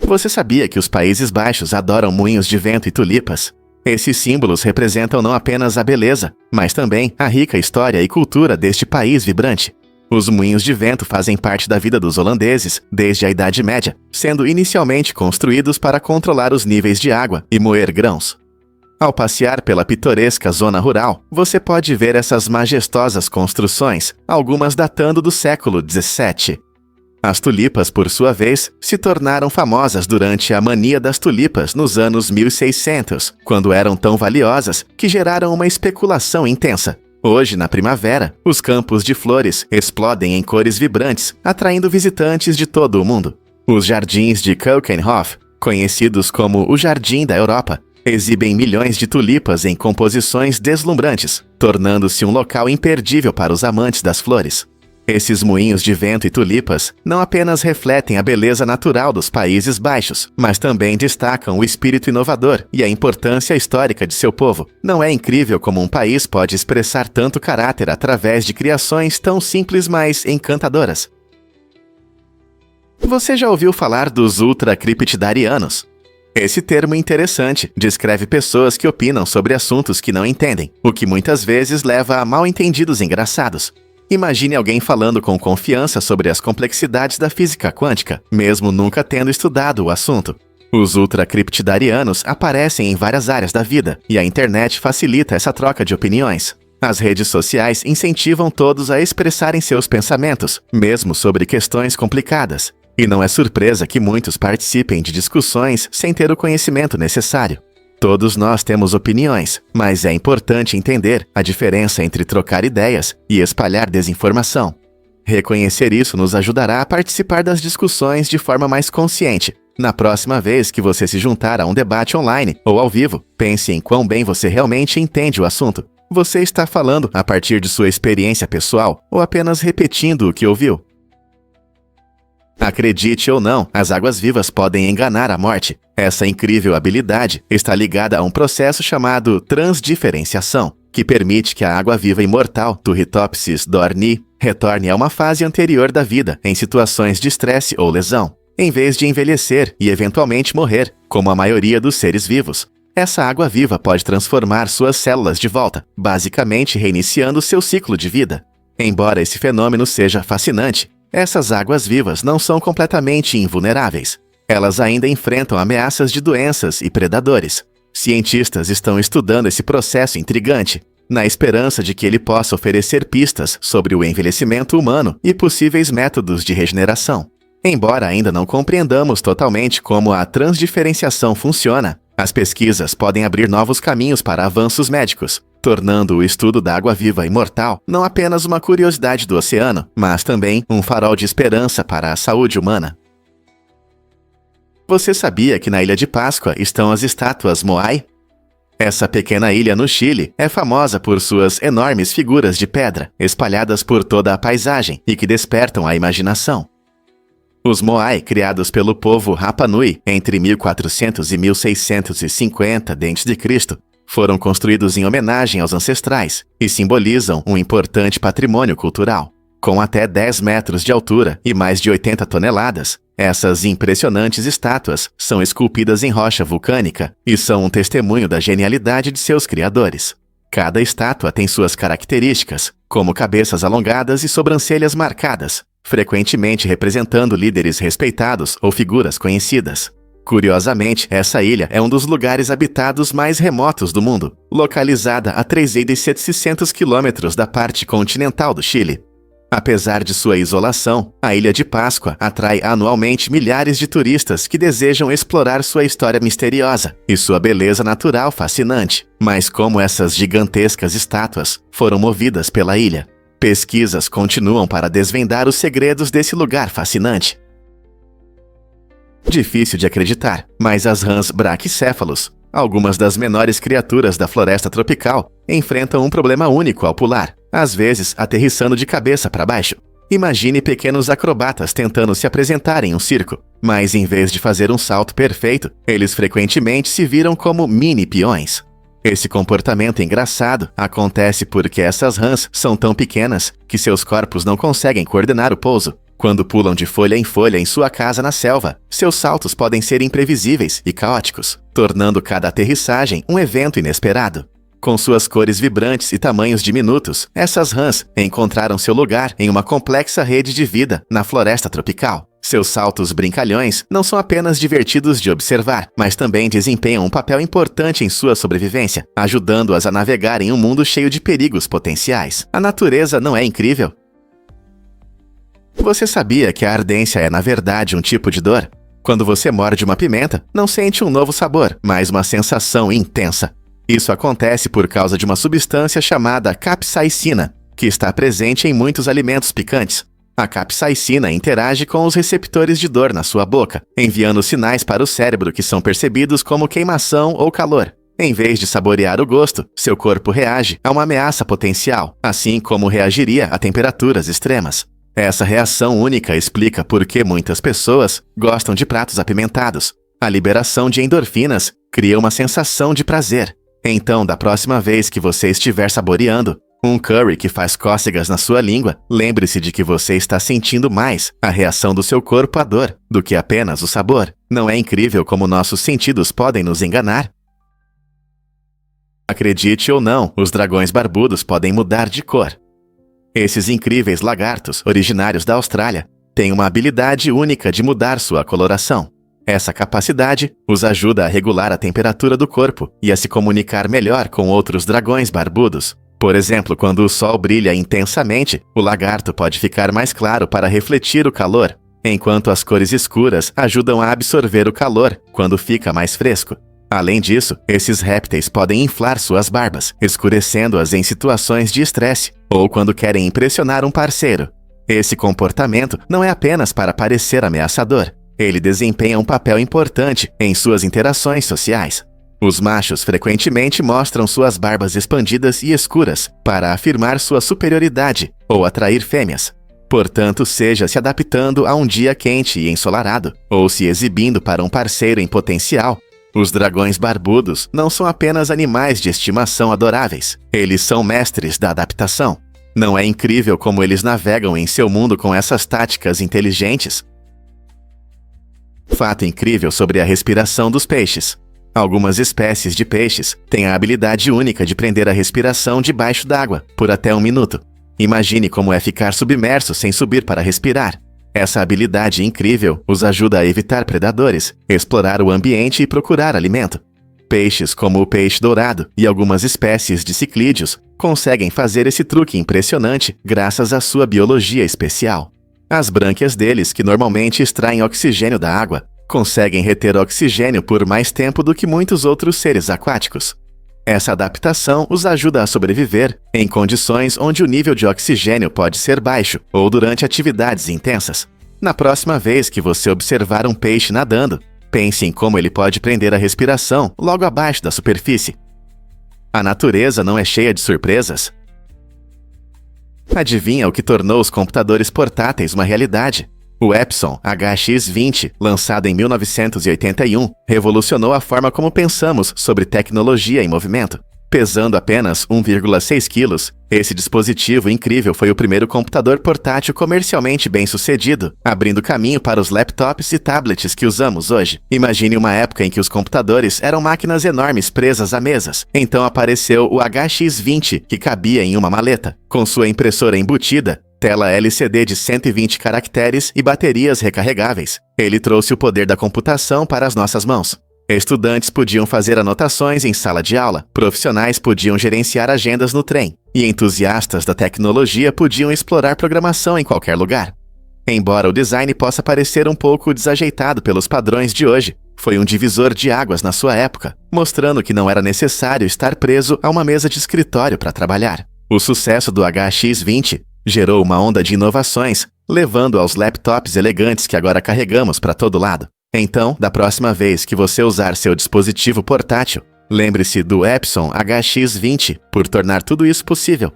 Você sabia que os Países Baixos adoram moinhos de vento e tulipas? Esses símbolos representam não apenas a beleza, mas também a rica história e cultura deste país vibrante. Os moinhos de vento fazem parte da vida dos holandeses desde a Idade Média, sendo inicialmente construídos para controlar os níveis de água e moer grãos. Ao passear pela pitoresca zona rural, você pode ver essas majestosas construções, algumas datando do século XVII. As tulipas, por sua vez, se tornaram famosas durante a mania das tulipas nos anos 1600, quando eram tão valiosas que geraram uma especulação intensa. Hoje, na primavera, os campos de flores explodem em cores vibrantes, atraindo visitantes de todo o mundo. Os jardins de Keukenhof, conhecidos como o Jardim da Europa, exibem milhões de tulipas em composições deslumbrantes, tornando-se um local imperdível para os amantes das flores. Esses moinhos de vento e tulipas não apenas refletem a beleza natural dos Países Baixos, mas também destacam o espírito inovador e a importância histórica de seu povo. Não é incrível como um país pode expressar tanto caráter através de criações tão simples, mas encantadoras? Você já ouviu falar dos ultracriptidarianos? Esse termo interessante descreve pessoas que opinam sobre assuntos que não entendem, o que muitas vezes leva a mal-entendidos engraçados. Imagine alguém falando com confiança sobre as complexidades da física quântica, mesmo nunca tendo estudado o assunto. Os ultracriptidarianos aparecem em várias áreas da vida, e a internet facilita essa troca de opiniões. As redes sociais incentivam todos a expressarem seus pensamentos, mesmo sobre questões complicadas. E não é surpresa que muitos participem de discussões sem ter o conhecimento necessário. Todos nós temos opiniões, mas é importante entender a diferença entre trocar ideias e espalhar desinformação. Reconhecer isso nos ajudará a participar das discussões de forma mais consciente. Na próxima vez que você se juntar a um debate online ou ao vivo, pense em quão bem você realmente entende o assunto. Você está falando a partir de sua experiência pessoal ou apenas repetindo o que ouviu? Acredite ou não, as águas-vivas podem enganar a morte. Essa incrível habilidade está ligada a um processo chamado transdiferenciação, que permite que a água-viva imortal, Turritopsis dohrnii, retorne a uma fase anterior da vida em situações de estresse ou lesão, em vez de envelhecer e eventualmente morrer, como a maioria dos seres vivos. Essa água-viva pode transformar suas células de volta, basicamente reiniciando seu ciclo de vida. Embora esse fenômeno seja fascinante, essas águas-vivas não são completamente invulneráveis. Elas ainda enfrentam ameaças de doenças e predadores. Cientistas estão estudando esse processo intrigante, na esperança de que ele possa oferecer pistas sobre o envelhecimento humano e possíveis métodos de regeneração. Embora ainda não compreendamos totalmente como a transdiferenciação funciona, as pesquisas podem abrir novos caminhos para avanços médicos, tornando o estudo da água-viva imortal não apenas uma curiosidade do oceano, mas também um farol de esperança para a saúde humana. Você sabia que na Ilha de Páscoa estão as estátuas Moai? Essa pequena ilha no Chile é famosa por suas enormes figuras de pedra, espalhadas por toda a paisagem e que despertam a imaginação. Os Moai, criados pelo povo Rapa Nui entre 1400 e 1650 d.C., foram construídos em homenagem aos ancestrais e simbolizam um importante patrimônio cultural. Com até 10 metros de altura e mais de 80 toneladas, essas impressionantes estátuas são esculpidas em rocha vulcânica e são um testemunho da genialidade de seus criadores. Cada estátua tem suas características, como cabeças alongadas e sobrancelhas marcadas, frequentemente representando líderes respeitados ou figuras conhecidas. Curiosamente, essa ilha é um dos lugares habitados mais remotos do mundo, localizada a 3.700 quilômetros da parte continental do Chile. Apesar de sua isolação, a Ilha de Páscoa atrai anualmente milhares de turistas que desejam explorar sua história misteriosa e sua beleza natural fascinante. Mas como essas gigantescas estátuas foram movidas pela ilha? Pesquisas continuam para desvendar os segredos desse lugar fascinante. Difícil de acreditar, mas as rãs braquicéfalos, algumas das menores criaturas da floresta tropical, enfrentam um problema único ao pular, às vezes aterrissando de cabeça para baixo. Imagine pequenos acrobatas tentando se apresentar em um circo, mas em vez de fazer um salto perfeito, eles frequentemente se viram como mini peões. Esse comportamento engraçado acontece porque essas rãs são tão pequenas que seus corpos não conseguem coordenar o pouso. Quando pulam de folha em folha em sua casa na selva, seus saltos podem ser imprevisíveis e caóticos, tornando cada aterrissagem um evento inesperado. Com suas cores vibrantes e tamanhos diminutos, essas rãs encontraram seu lugar em uma complexa rede de vida na floresta tropical. Seus saltos brincalhões não são apenas divertidos de observar, mas também desempenham um papel importante em sua sobrevivência, ajudando-as a navegar em um mundo cheio de perigos potenciais. A natureza não é incrível? Você sabia que a ardência é, na verdade, um tipo de dor? Quando você morde uma pimenta, não sente um novo sabor, mas uma sensação intensa. Isso acontece por causa de uma substância chamada capsaicina, que está presente em muitos alimentos picantes. A capsaicina interage com os receptores de dor na sua boca, enviando sinais para o cérebro que são percebidos como queimação ou calor. Em vez de saborear o gosto, seu corpo reage a uma ameaça potencial, assim como reagiria a temperaturas extremas. Essa reação única explica por que muitas pessoas gostam de pratos apimentados. A liberação de endorfinas cria uma sensação de prazer. Então, da próxima vez que você estiver saboreando um curry que faz cócegas na sua língua, lembre-se de que você está sentindo mais a reação do seu corpo à dor do que apenas o sabor. Não é incrível como nossos sentidos podem nos enganar? Acredite ou não, os dragões barbudos podem mudar de cor. Esses incríveis lagartos, originários da Austrália, têm uma habilidade única de mudar sua coloração. Essa capacidade os ajuda a regular a temperatura do corpo e a se comunicar melhor com outros dragões barbudos. Por exemplo, quando o sol brilha intensamente, o lagarto pode ficar mais claro para refletir o calor, enquanto as cores escuras ajudam a absorver o calor quando fica mais fresco. Além disso, esses répteis podem inflar suas barbas, escurecendo-as em situações de estresse ou quando querem impressionar um parceiro. Esse comportamento não é apenas para parecer ameaçador. Ele desempenha um papel importante em suas interações sociais. Os machos frequentemente mostram suas barbas expandidas e escuras para afirmar sua superioridade ou atrair fêmeas. Portanto, seja se adaptando a um dia quente e ensolarado, ou se exibindo para um parceiro em potencial, os dragões barbudos não são apenas animais de estimação adoráveis. Eles são mestres da adaptação. Não é incrível como eles navegam em seu mundo com essas táticas inteligentes? Fato incrível sobre a respiração dos peixes. Algumas espécies de peixes têm a habilidade única de prender a respiração debaixo d'água por até 1 minuto. Imagine como é ficar submerso sem subir para respirar. Essa habilidade incrível os ajuda a evitar predadores, explorar o ambiente e procurar alimento. Peixes como o peixe dourado e algumas espécies de ciclídeos conseguem fazer esse truque impressionante graças à sua biologia especial. As brânquias deles, que normalmente extraem oxigênio da água, conseguem reter oxigênio por mais tempo do que muitos outros seres aquáticos. Essa adaptação os ajuda a sobreviver em condições onde o nível de oxigênio pode ser baixo ou durante atividades intensas. Na próxima vez que você observar um peixe nadando, pense em como ele pode prender a respiração logo abaixo da superfície. A natureza não é cheia de surpresas? Adivinha o que tornou os computadores portáteis uma realidade? O Epson HX20, lançado em 1981, revolucionou a forma como pensamos sobre tecnologia em movimento. Pesando apenas 1,6 quilos, esse dispositivo incrível foi o primeiro computador portátil comercialmente bem-sucedido, abrindo caminho para os laptops e tablets que usamos hoje. Imagine uma época em que os computadores eram máquinas enormes presas a mesas. Então apareceu o HX20, que cabia em uma maleta, com sua impressora embutida, tela LCD de 120 caracteres e baterias recarregáveis. Ele trouxe o poder da computação para as nossas mãos. Estudantes podiam fazer anotações em sala de aula, profissionais podiam gerenciar agendas no trem, e entusiastas da tecnologia podiam explorar programação em qualquer lugar. Embora o design possa parecer um pouco desajeitado pelos padrões de hoje, foi um divisor de águas na sua época, mostrando que não era necessário estar preso a uma mesa de escritório para trabalhar. O sucesso do HX20 gerou uma onda de inovações, levando aos laptops elegantes que agora carregamos para todo lado. Então, da próxima vez que você usar seu dispositivo portátil, lembre-se do Epson HX20 por tornar tudo isso possível.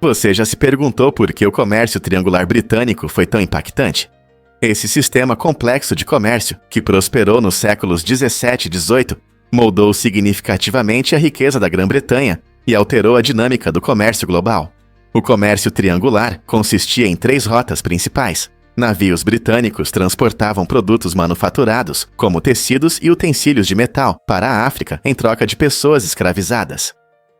Você já se perguntou por que o comércio triangular britânico foi tão impactante? Esse sistema complexo de comércio, que prosperou nos séculos 17 e 18, moldou significativamente a riqueza da Grã-Bretanha e alterou a dinâmica do comércio global. O comércio triangular consistia em 3 rotas principais. Navios britânicos transportavam produtos manufaturados, como tecidos e utensílios de metal, para a África em troca de pessoas escravizadas.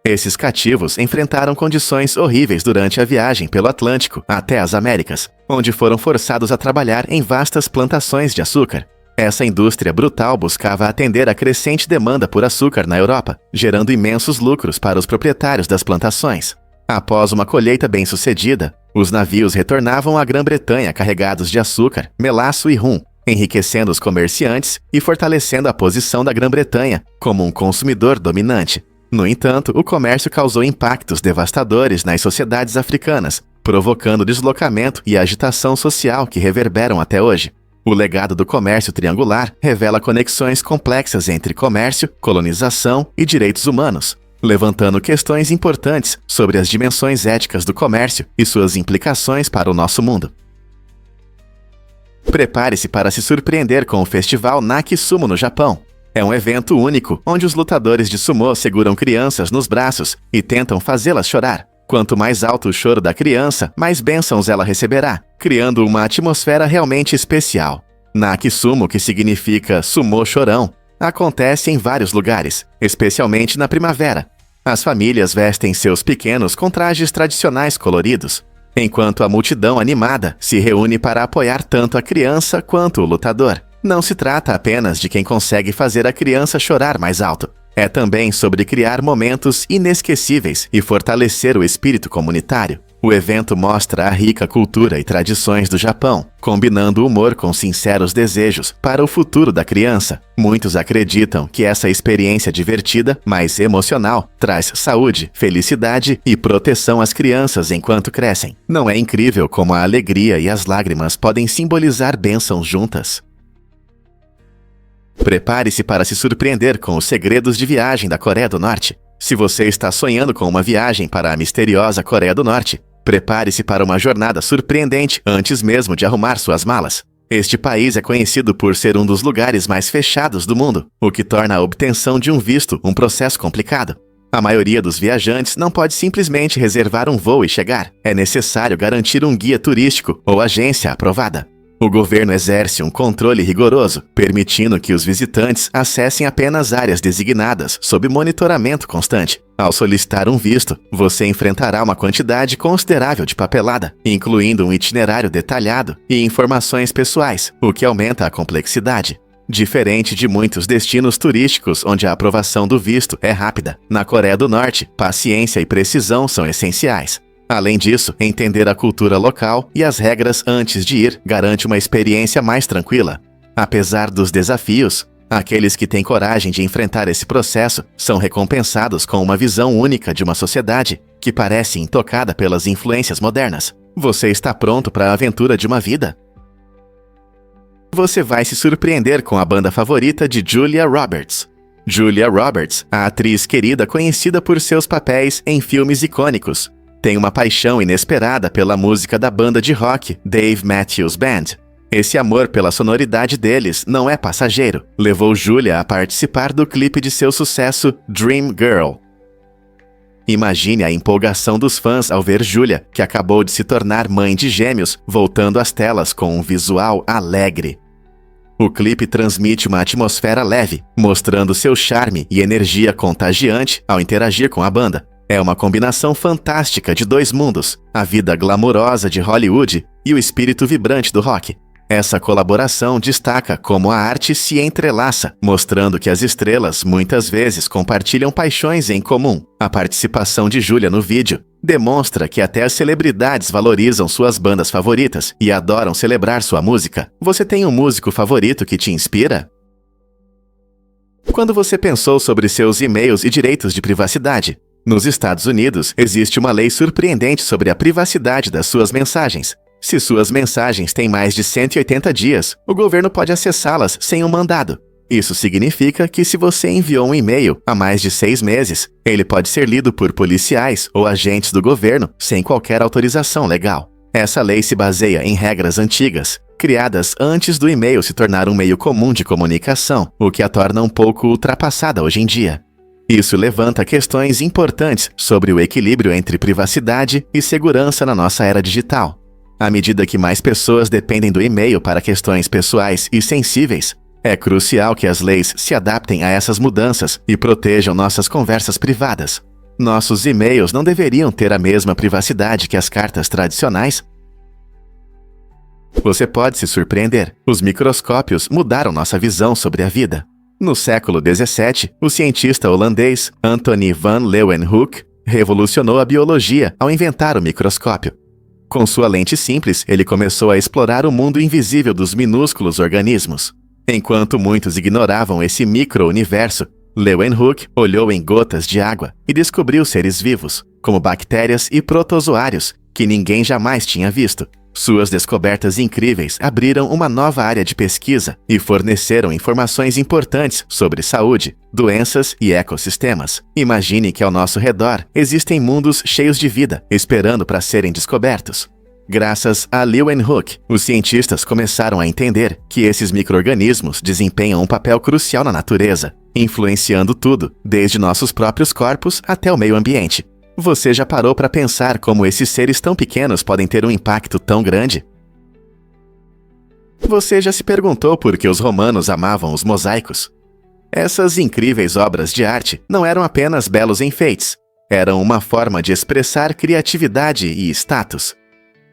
Esses cativos enfrentaram condições horríveis durante a viagem pelo Atlântico até as Américas, onde foram forçados a trabalhar em vastas plantações de açúcar. Essa indústria brutal buscava atender à crescente demanda por açúcar na Europa, gerando imensos lucros para os proprietários das plantações. Após uma colheita bem-sucedida, os navios retornavam à Grã-Bretanha carregados de açúcar, melaço e rum, enriquecendo os comerciantes e fortalecendo a posição da Grã-Bretanha como um consumidor dominante. No entanto, o comércio causou impactos devastadores nas sociedades africanas, provocando deslocamento e agitação social que reverberam até hoje. O legado do comércio triangular revela conexões complexas entre comércio, colonização e direitos humanos, levantando questões importantes sobre as dimensões éticas do comércio e suas implicações para o nosso mundo. Prepare-se para se surpreender com o festival Naki Sumo no Japão. É um evento único onde os lutadores de sumô seguram crianças nos braços e tentam fazê-las chorar. Quanto mais alto o choro da criança, mais bênçãos ela receberá, criando uma atmosfera realmente especial. Naki Sumo, que significa sumô chorão, acontece em vários lugares, especialmente na primavera. As famílias vestem seus pequenos com trajes tradicionais coloridos, enquanto a multidão animada se reúne para apoiar tanto a criança quanto o lutador. Não se trata apenas de quem consegue fazer a criança chorar mais alto. É também sobre criar momentos inesquecíveis e fortalecer o espírito comunitário. O evento mostra a rica cultura e tradições do Japão, combinando humor com sinceros desejos para o futuro da criança. Muitos acreditam que essa experiência divertida, mas emocional, traz saúde, felicidade e proteção às crianças enquanto crescem. Não é incrível como a alegria e as lágrimas podem simbolizar bênçãos juntas? Prepare-se para se surpreender com os segredos de viagem da Coreia do Norte. Se você está sonhando com uma viagem para a misteriosa Coreia do Norte, prepare-se para uma jornada surpreendente antes mesmo de arrumar suas malas. Este país é conhecido por ser um dos lugares mais fechados do mundo, o que torna a obtenção de um visto um processo complicado. A maioria dos viajantes não pode simplesmente reservar um voo e chegar. É necessário garantir um guia turístico ou agência aprovada. O governo exerce um controle rigoroso, permitindo que os visitantes acessem apenas áreas designadas sob monitoramento constante. Ao solicitar um visto, você enfrentará uma quantidade considerável de papelada, incluindo um itinerário detalhado e informações pessoais, o que aumenta a complexidade. Diferente de muitos destinos turísticos onde a aprovação do visto é rápida, na Coreia do Norte, paciência e precisão são essenciais. Além disso, entender a cultura local e as regras antes de ir garante uma experiência mais tranquila. Apesar dos desafios, aqueles que têm coragem de enfrentar esse processo são recompensados com uma visão única de uma sociedade que parece intocada pelas influências modernas. Você está pronto para a aventura de uma vida? Você vai se surpreender com a banda favorita de Julia Roberts. Julia Roberts, a atriz querida conhecida por seus papéis em filmes icônicos, tem uma paixão inesperada pela música da banda de rock Dave Matthews Band. Esse amor pela sonoridade deles não é passageiro. Levou Julia a participar do clipe de seu sucesso Dream Girl. Imagine a empolgação dos fãs ao ver Julia, que acabou de se tornar mãe de gêmeos, voltando às telas com um visual alegre. O clipe transmite uma atmosfera leve, mostrando seu charme e energia contagiante ao interagir com a banda. É uma combinação fantástica de dois mundos, a vida glamourosa de Hollywood e o espírito vibrante do rock. Essa colaboração destaca como a arte se entrelaça, mostrando que as estrelas muitas vezes compartilham paixões em comum. A participação de Julia no vídeo demonstra que até as celebridades valorizam suas bandas favoritas e adoram celebrar sua música. Você tem um músico favorito que te inspira? Quando você pensou sobre seus e-mails e direitos de privacidade? Nos Estados Unidos, existe uma lei surpreendente sobre a privacidade das suas mensagens. Se suas mensagens têm mais de 180 dias, o governo pode acessá-las sem um mandado. Isso significa que se você enviou um e-mail há mais de 6 meses, ele pode ser lido por policiais ou agentes do governo sem qualquer autorização legal. Essa lei se baseia em regras antigas, criadas antes do e-mail se tornar um meio comum de comunicação, o que a torna um pouco ultrapassada hoje em dia. Isso levanta questões importantes sobre o equilíbrio entre privacidade e segurança na nossa era digital. À medida que mais pessoas dependem do e-mail para questões pessoais e sensíveis, é crucial que as leis se adaptem a essas mudanças e protejam nossas conversas privadas. Nossos e-mails não deveriam ter a mesma privacidade que as cartas tradicionais. Você pode se surpreender. Os microscópios mudaram nossa visão sobre a vida. No século XVII, o cientista holandês Anthony van Leeuwenhoek revolucionou a biologia ao inventar o microscópio. Com sua lente simples, ele começou a explorar o mundo invisível dos minúsculos organismos. Enquanto muitos ignoravam esse micro-universo, Leeuwenhoek olhou em gotas de água e descobriu seres vivos, como bactérias e protozoários, que ninguém jamais tinha visto. Suas descobertas incríveis abriram uma nova área de pesquisa e forneceram informações importantes sobre saúde, doenças e ecossistemas. Imagine que ao nosso redor existem mundos cheios de vida, esperando para serem descobertos. Graças a Leeuwenhoek, os cientistas começaram a entender que esses micro-organismos desempenham um papel crucial na natureza, influenciando tudo, desde nossos próprios corpos até o meio ambiente. Você já parou para pensar como esses seres tão pequenos podem ter um impacto tão grande? Você já se perguntou por que os romanos amavam os mosaicos? Essas incríveis obras de arte não eram apenas belos enfeites, eram uma forma de expressar criatividade e status.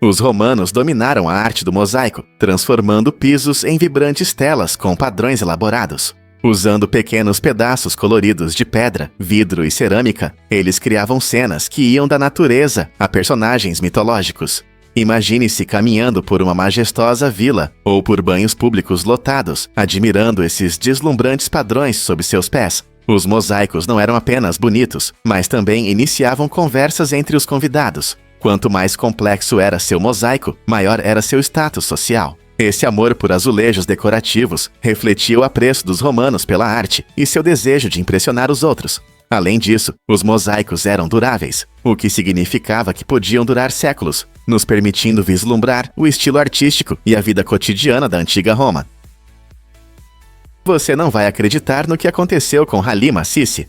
Os romanos dominaram a arte do mosaico, transformando pisos em vibrantes telas com padrões elaborados. Usando pequenos pedaços coloridos de pedra, vidro e cerâmica, eles criavam cenas que iam da natureza a personagens mitológicos. Imagine-se caminhando por uma majestosa vila ou por banhos públicos lotados, admirando esses deslumbrantes padrões sob seus pés. Os mosaicos não eram apenas bonitos, mas também iniciavam conversas entre os convidados. Quanto mais complexo era seu mosaico, maior era seu status social. Esse amor por azulejos decorativos refletia o apreço dos romanos pela arte e seu desejo de impressionar os outros. Além disso, os mosaicos eram duráveis, o que significava que podiam durar séculos, nos permitindo vislumbrar o estilo artístico e a vida cotidiana da antiga Roma. Você não vai acreditar no que aconteceu com Halima Sissi.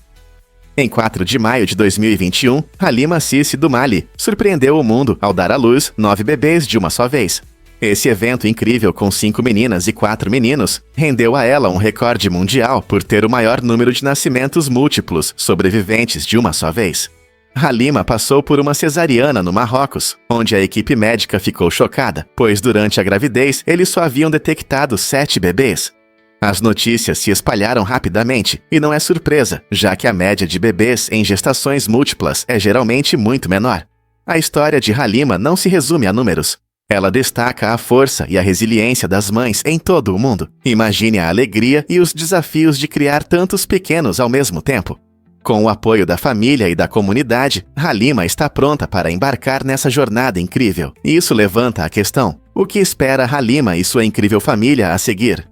Em 4 de maio de 2021, Halima Sissi do Mali surpreendeu o mundo ao dar à luz 9 bebês de uma só vez. Esse evento incrível com 5 meninas e 4 meninos rendeu a ela um recorde mundial por ter o maior número de nascimentos múltiplos sobreviventes de uma só vez. Halima passou por uma cesariana no Marrocos, onde a equipe médica ficou chocada, pois durante a gravidez eles só haviam detectado 7 bebês. As notícias se espalharam rapidamente, e não é surpresa, já que a média de bebês em gestações múltiplas é geralmente muito menor. A história de Halima não se resume a números. Ela destaca a força e a resiliência das mães em todo o mundo. Imagine a alegria e os desafios de criar tantos pequenos ao mesmo tempo. Com o apoio da família e da comunidade, Halima está pronta para embarcar nessa jornada incrível. E isso levanta a questão: o que espera Halima e sua incrível família a seguir?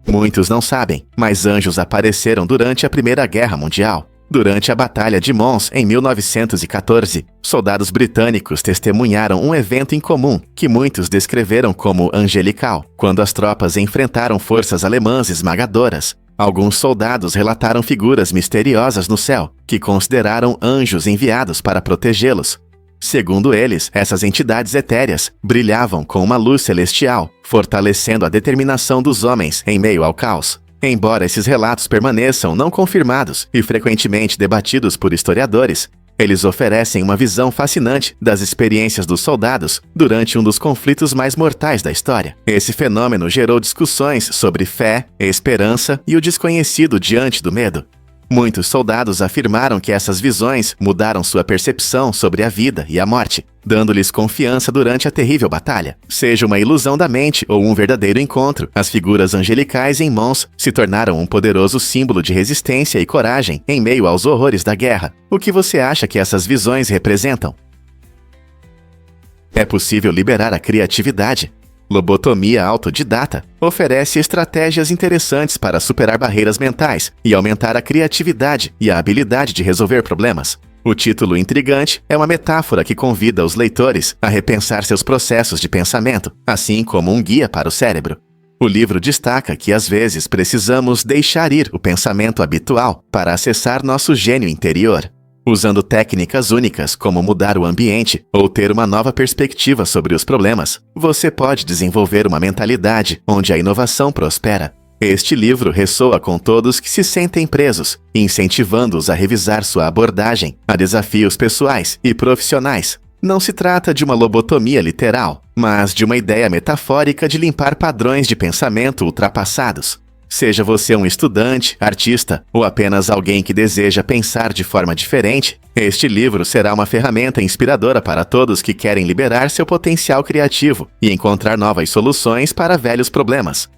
Muitos não sabem, mas anjos apareceram durante a Primeira Guerra Mundial. Durante a Batalha de Mons, em 1914, soldados britânicos testemunharam um evento incomum que muitos descreveram como angelical, quando as tropas enfrentaram forças alemãs esmagadoras. Alguns soldados relataram figuras misteriosas no céu, que consideraram anjos enviados para protegê-los. Segundo eles, essas entidades etéreas brilhavam com uma luz celestial, fortalecendo a determinação dos homens em meio ao caos. Embora esses relatos permaneçam não confirmados e frequentemente debatidos por historiadores, eles oferecem uma visão fascinante das experiências dos soldados durante um dos conflitos mais mortais da história. Esse fenômeno gerou discussões sobre fé, esperança e o desconhecido diante do medo. Muitos soldados afirmaram que essas visões mudaram sua percepção sobre a vida e a morte, dando-lhes confiança durante a terrível batalha. Seja uma ilusão da mente ou um verdadeiro encontro, as figuras angelicais em Mons se tornaram um poderoso símbolo de resistência e coragem em meio aos horrores da guerra. O que você acha que essas visões representam? É possível liberar a criatividade. Lobotomia autodidata oferece estratégias interessantes para superar barreiras mentais e aumentar a criatividade e a habilidade de resolver problemas. O título intrigante é uma metáfora que convida os leitores a repensar seus processos de pensamento, assim como um guia para o cérebro. O livro destaca que às vezes precisamos deixar ir o pensamento habitual para acessar nosso gênio interior. Usando técnicas únicas como mudar o ambiente ou ter uma nova perspectiva sobre os problemas, você pode desenvolver uma mentalidade onde a inovação prospera. Este livro ressoa com todos que se sentem presos, incentivando-os a revisar sua abordagem a desafios pessoais e profissionais. Não se trata de uma lobotomia literal, mas de uma ideia metafórica de limpar padrões de pensamento ultrapassados. Seja você um estudante, artista ou apenas alguém que deseja pensar de forma diferente, este livro será uma ferramenta inspiradora para todos que querem liberar seu potencial criativo e encontrar novas soluções para velhos problemas.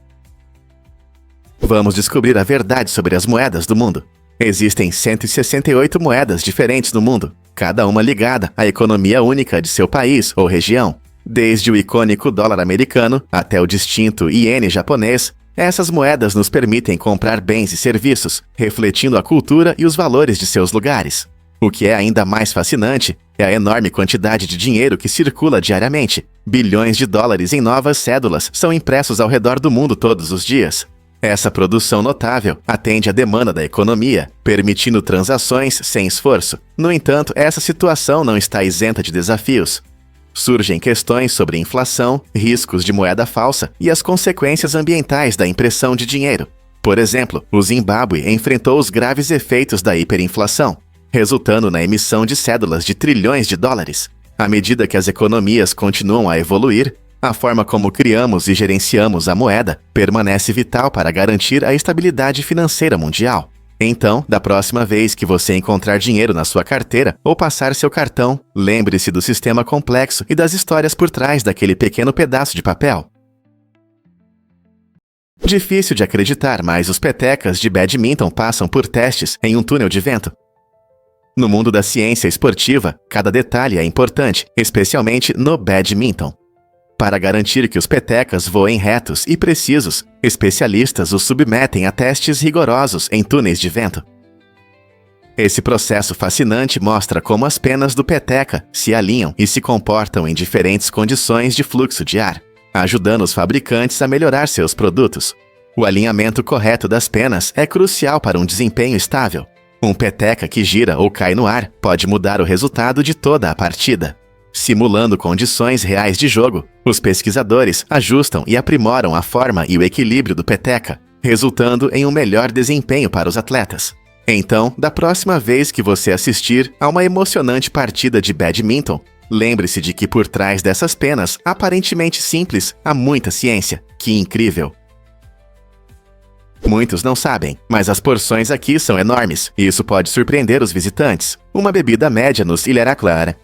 Vamos descobrir a verdade sobre as moedas do mundo. Existem 168 moedas diferentes no mundo, cada uma ligada à economia única de seu país ou região. Desde o icônico dólar americano até o distinto iene japonês, essas moedas nos permitem comprar bens e serviços, refletindo a cultura e os valores de seus lugares. O que é ainda mais fascinante é a enorme quantidade de dinheiro que circula diariamente. Bilhões de dólares em novas cédulas são impressos ao redor do mundo todos os dias. Essa produção notável atende à demanda da economia, permitindo transações sem esforço. No entanto, essa situação não está isenta de desafios. Surgem questões sobre inflação, riscos de moeda falsa e as consequências ambientais da impressão de dinheiro. Por exemplo, o Zimbábue enfrentou os graves efeitos da hiperinflação, resultando na emissão de cédulas de trilhões de dólares. À medida que as economias continuam a evoluir, a forma como criamos e gerenciamos a moeda permanece vital para garantir a estabilidade financeira mundial. Então, da próxima vez que você encontrar dinheiro na sua carteira ou passar seu cartão, lembre-se do sistema complexo e das histórias por trás daquele pequeno pedaço de papel. Difícil de acreditar, mas os petecas de badminton passam por testes em um túnel de vento. No mundo da ciência esportiva, cada detalhe é importante, especialmente no badminton. Para garantir que os petecas voem retos e precisos, especialistas os submetem a testes rigorosos em túneis de vento. Esse processo fascinante mostra como as penas do peteca se alinham e se comportam em diferentes condições de fluxo de ar, ajudando os fabricantes a melhorar seus produtos. O alinhamento correto das penas é crucial para um desempenho estável. Um peteca que gira ou cai no ar pode mudar o resultado de toda a partida. Simulando condições reais de jogo, os pesquisadores ajustam e aprimoram a forma e o equilíbrio do peteca, resultando em um melhor desempenho para os atletas. Então, da próxima vez que você assistir a uma emocionante partida de badminton, lembre-se de que por trás dessas penas aparentemente simples há muita ciência. Que incrível! Muitos não sabem, mas as porções aqui são enormes, e isso pode surpreender os visitantes. Uma bebida média nos Ilha Clara,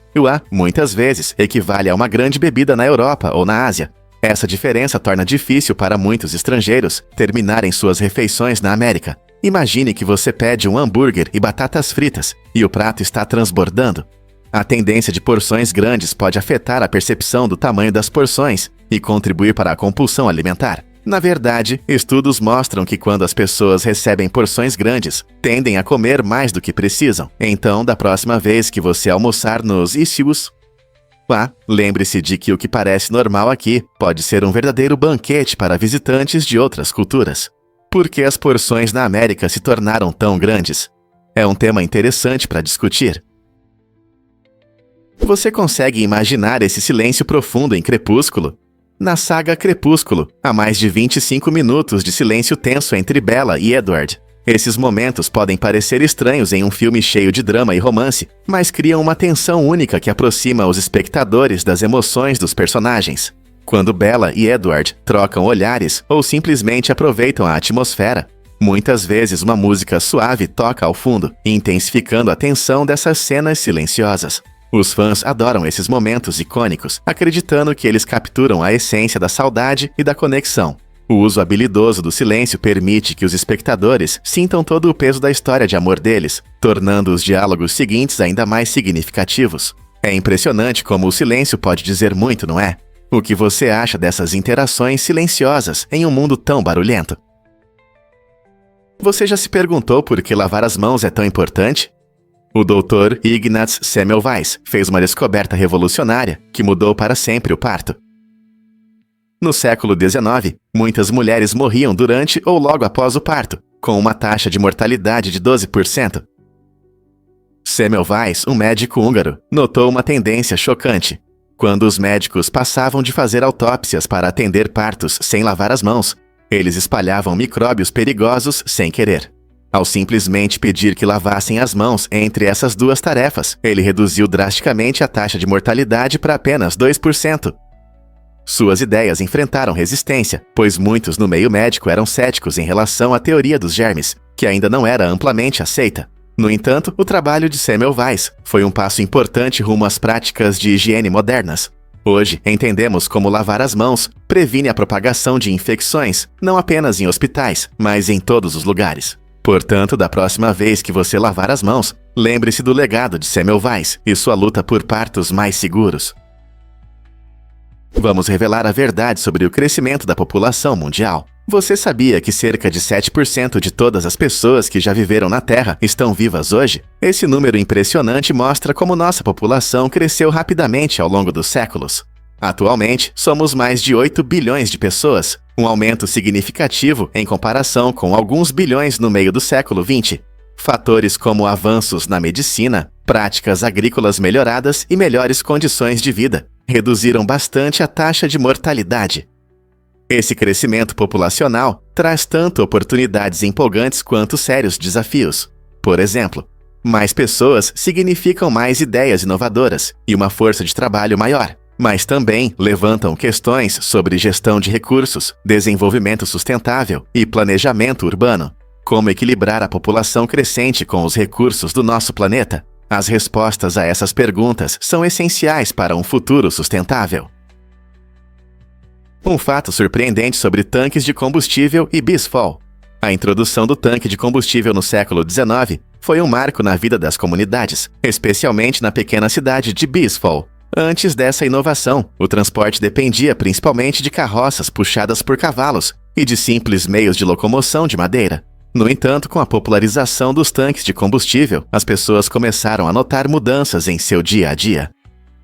muitas vezes, equivale a uma grande bebida na Europa ou na Ásia. Essa diferença torna difícil para muitos estrangeiros terminarem suas refeições na América. Imagine que você pede um hambúrguer e batatas fritas, e o prato está transbordando. A tendência de porções grandes pode afetar a percepção do tamanho das porções e contribuir para a compulsão alimentar. Na verdade, estudos mostram que quando as pessoas recebem porções grandes, tendem a comer mais do que precisam. Então, da próxima vez que você almoçar nos issues, lembre-se de que o que parece normal aqui pode ser um verdadeiro banquete para visitantes de outras culturas. Por que as porções na América se tornaram tão grandes? É um tema interessante para discutir. Você consegue imaginar esse silêncio profundo em Crepúsculo? Na saga Crepúsculo, há mais de 25 minutos de silêncio tenso entre Bella e Edward. Esses momentos podem parecer estranhos em um filme cheio de drama e romance, mas criam uma tensão única que aproxima os espectadores das emoções dos personagens. Quando Bella e Edward trocam olhares ou simplesmente aproveitam a atmosfera, muitas vezes uma música suave toca ao fundo, intensificando a tensão dessas cenas silenciosas. Os fãs adoram esses momentos icônicos, acreditando que eles capturam a essência da saudade e da conexão. O uso habilidoso do silêncio permite que os espectadores sintam todo o peso da história de amor deles, tornando os diálogos seguintes ainda mais significativos. É impressionante como o silêncio pode dizer muito, não é? O que você acha dessas interações silenciosas em um mundo tão barulhento? Você já se perguntou por que lavar as mãos é tão importante? O Dr. Ignaz Semmelweis fez uma descoberta revolucionária que mudou para sempre o parto. No século XIX, muitas mulheres morriam durante ou logo após o parto, com uma taxa de mortalidade de 12%. Semmelweis, um médico húngaro, notou uma tendência chocante. Quando os médicos passavam de fazer autópsias para atender partos sem lavar as mãos, eles espalhavam micróbios perigosos sem querer. Ao simplesmente pedir que lavassem as mãos entre essas duas tarefas, ele reduziu drasticamente a taxa de mortalidade para apenas 2%. Suas ideias enfrentaram resistência, pois muitos no meio médico eram céticos em relação à teoria dos germes, que ainda não era amplamente aceita. No entanto, o trabalho de Semmelweis foi um passo importante rumo às práticas de higiene modernas. Hoje, entendemos como lavar as mãos previne a propagação de infecções, não apenas em hospitais, mas em todos os lugares. Portanto, da próxima vez que você lavar as mãos, lembre-se do legado de Semmelweis e sua luta por partos mais seguros. Vamos revelar a verdade sobre o crescimento da população mundial. Você sabia que cerca de 7% de todas as pessoas que já viveram na Terra estão vivas hoje? Esse número impressionante mostra como nossa população cresceu rapidamente ao longo dos séculos. Atualmente, somos mais de 8 bilhões de pessoas, um aumento significativo em comparação com alguns bilhões no meio do século XX. Fatores como avanços na medicina, práticas agrícolas melhoradas e melhores condições de vida reduziram bastante a taxa de mortalidade. Esse crescimento populacional traz tanto oportunidades empolgantes quanto sérios desafios. Por exemplo, mais pessoas significam mais ideias inovadoras e uma força de trabalho maior, mas também levantam questões sobre gestão de recursos, desenvolvimento sustentável e planejamento urbano. Como equilibrar a população crescente com os recursos do nosso planeta? As respostas a essas perguntas são essenciais para um futuro sustentável. Um fato surpreendente sobre tanques de combustível e BizFall. A introdução do tanque de combustível no século XIX foi um marco na vida das comunidades, especialmente na pequena cidade de BizFall. Antes dessa inovação, o transporte dependia principalmente de carroças puxadas por cavalos e de simples meios de locomoção de madeira. No entanto, com a popularização dos tanques de combustível, as pessoas começaram a notar mudanças em seu dia a dia.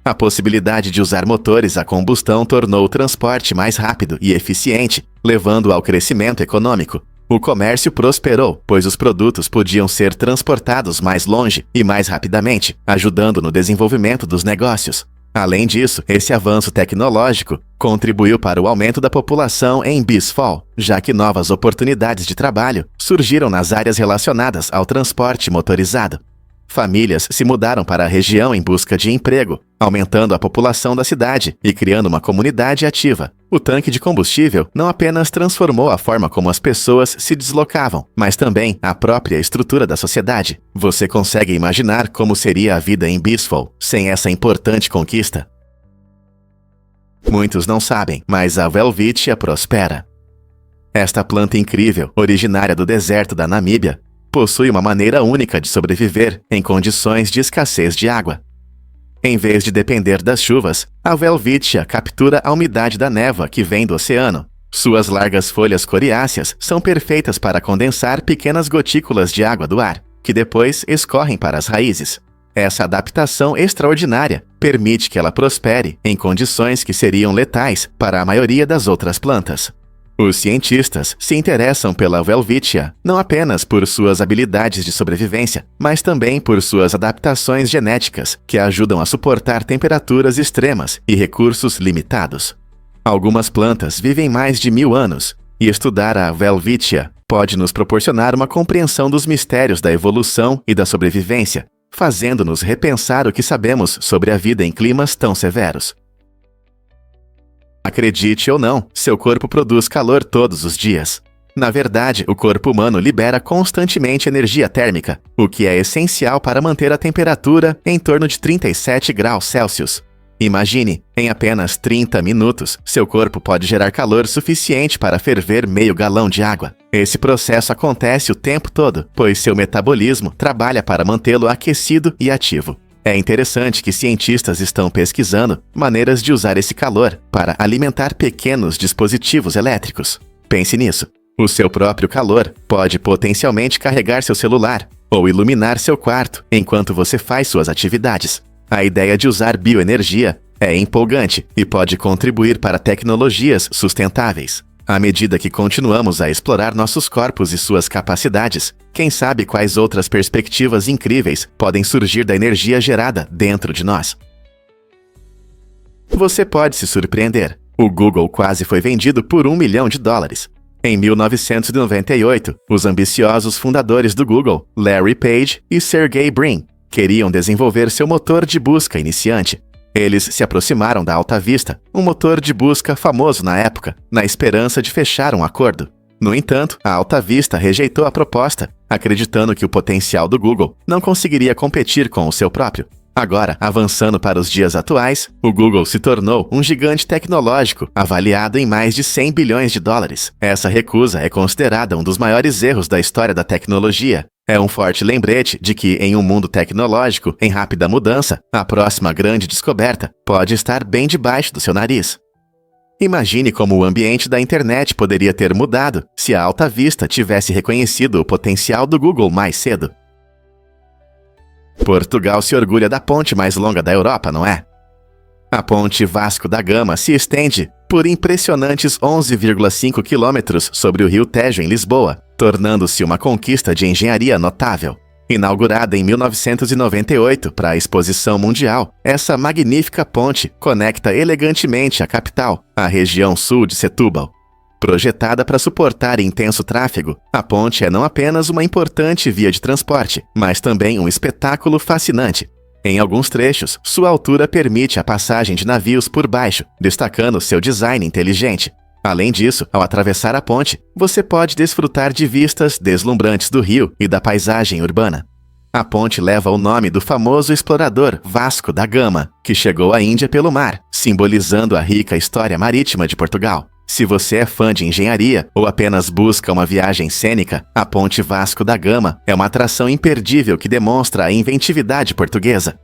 A possibilidade de usar motores a combustão tornou o transporte mais rápido e eficiente, levando ao crescimento econômico. O comércio prosperou, pois os produtos podiam ser transportados mais longe e mais rapidamente, ajudando no desenvolvimento dos negócios. Além disso, esse avanço tecnológico contribuiu para o aumento da população em BizFall, já que novas oportunidades de trabalho surgiram nas áreas relacionadas ao transporte motorizado. Famílias se mudaram para a região em busca de emprego, aumentando a população da cidade e criando uma comunidade ativa. O tanque de combustível não apenas transformou a forma como as pessoas se deslocavam, mas também a própria estrutura da sociedade. Você consegue imaginar como seria a vida em BizFall sem essa importante conquista? Muitos não sabem, mas a Welwitschia prospera. Esta planta incrível, originária do deserto da Namíbia, possui uma maneira única de sobreviver em condições de escassez de água. Em vez de depender das chuvas, a Welwitschia captura a umidade da névoa que vem do oceano. Suas largas folhas coriáceas são perfeitas para condensar pequenas gotículas de água do ar, que depois escorrem para as raízes. Essa adaptação extraordinária permite que ela prospere em condições que seriam letais para a maioria das outras plantas. Os cientistas se interessam pela Welwitschia não apenas por suas habilidades de sobrevivência, mas também por suas adaptações genéticas, que ajudam a suportar temperaturas extremas e recursos limitados. Algumas plantas vivem mais de 1000 anos, e estudar a Welwitschia pode nos proporcionar uma compreensão dos mistérios da evolução e da sobrevivência, fazendo-nos repensar o que sabemos sobre a vida em climas tão severos. Acredite ou não, seu corpo produz calor todos os dias. Na verdade, o corpo humano libera constantemente energia térmica, o que é essencial para manter a temperatura em torno de 37 graus Celsius. Imagine, em apenas 30 minutos, seu corpo pode gerar calor suficiente para ferver meio galão de água. Esse processo acontece o tempo todo, pois seu metabolismo trabalha para mantê-lo aquecido e ativo. É interessante que cientistas estão pesquisando maneiras de usar esse calor para alimentar pequenos dispositivos elétricos. Pense nisso. O seu próprio calor pode potencialmente carregar seu celular ou iluminar seu quarto enquanto você faz suas atividades. A ideia de usar bioenergia É empolgante e pode contribuir para tecnologias sustentáveis. À medida que continuamos a explorar nossos corpos e suas capacidades, quem sabe quais outras perspectivas incríveis podem surgir da energia gerada dentro de nós. Você pode se surpreender. O Google quase foi vendido por $1 milhão. Em 1998, os ambiciosos fundadores do Google, Larry Page e Sergey Brin, queriam desenvolver seu motor de busca iniciante. Eles se aproximaram da AltaVista, um motor de busca famoso na época, na esperança de fechar um acordo. No entanto, a AltaVista rejeitou a proposta, acreditando que o potencial do Google não conseguiria competir com o seu próprio. Agora, avançando para os dias atuais, o Google se tornou um gigante tecnológico avaliado em mais de $100 bilhões. Essa recusa é considerada um dos maiores erros da história da tecnologia. É um forte lembrete de que, em um mundo tecnológico em rápida mudança, a próxima grande descoberta pode estar bem debaixo do seu nariz. Imagine como o ambiente da internet poderia ter mudado se a AltaVista tivesse reconhecido o potencial do Google mais cedo. Portugal se orgulha da ponte mais longa da Europa, não é? A ponte Vasco da Gama se estende por impressionantes 11,5 quilômetros sobre o rio Tejo em Lisboa, tornando-se uma conquista de engenharia notável. Inaugurada em 1998 para a Exposição Mundial, essa magnífica ponte conecta elegantemente a capital, a região sul de Setúbal. Projetada para suportar intenso tráfego, a ponte é não apenas uma importante via de transporte, mas também um espetáculo fascinante. Em alguns trechos, sua altura permite a passagem de navios por baixo, destacando seu design inteligente. Além disso, ao atravessar a ponte, você pode desfrutar de vistas deslumbrantes do rio e da paisagem urbana. A ponte leva o nome do famoso explorador Vasco da Gama, que chegou à Índia pelo mar, simbolizando a rica história marítima de Portugal. Se você é fã de engenharia ou apenas busca uma viagem cênica, a Ponte Vasco da Gama é uma atração imperdível que demonstra a inventividade portuguesa.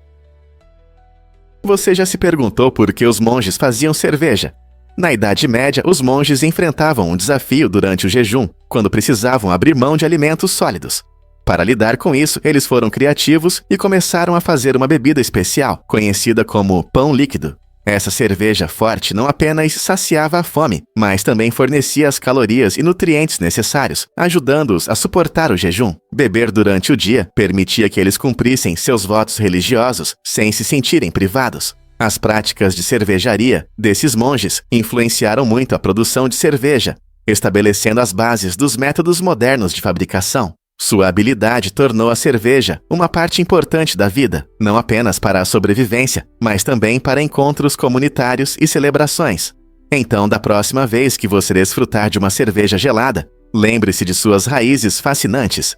Você já se perguntou por que os monges faziam cerveja? Na Idade Média, os monges enfrentavam um desafio durante o jejum, quando precisavam abrir mão de alimentos sólidos. Para lidar com isso, eles foram criativos e começaram a fazer uma bebida especial, conhecida como pão líquido. Essa cerveja forte não apenas saciava a fome, mas também fornecia as calorias e nutrientes necessários, ajudando-os a suportar o jejum. Beber durante o dia permitia que eles cumprissem seus votos religiosos sem se sentirem privados. As práticas de cervejaria desses monges influenciaram muito a produção de cerveja, estabelecendo as bases dos métodos modernos de fabricação. Sua habilidade tornou a cerveja uma parte importante da vida, não apenas para a sobrevivência, mas também para encontros comunitários e celebrações. Então, da próxima vez que você desfrutar de uma cerveja gelada, lembre-se de suas raízes fascinantes.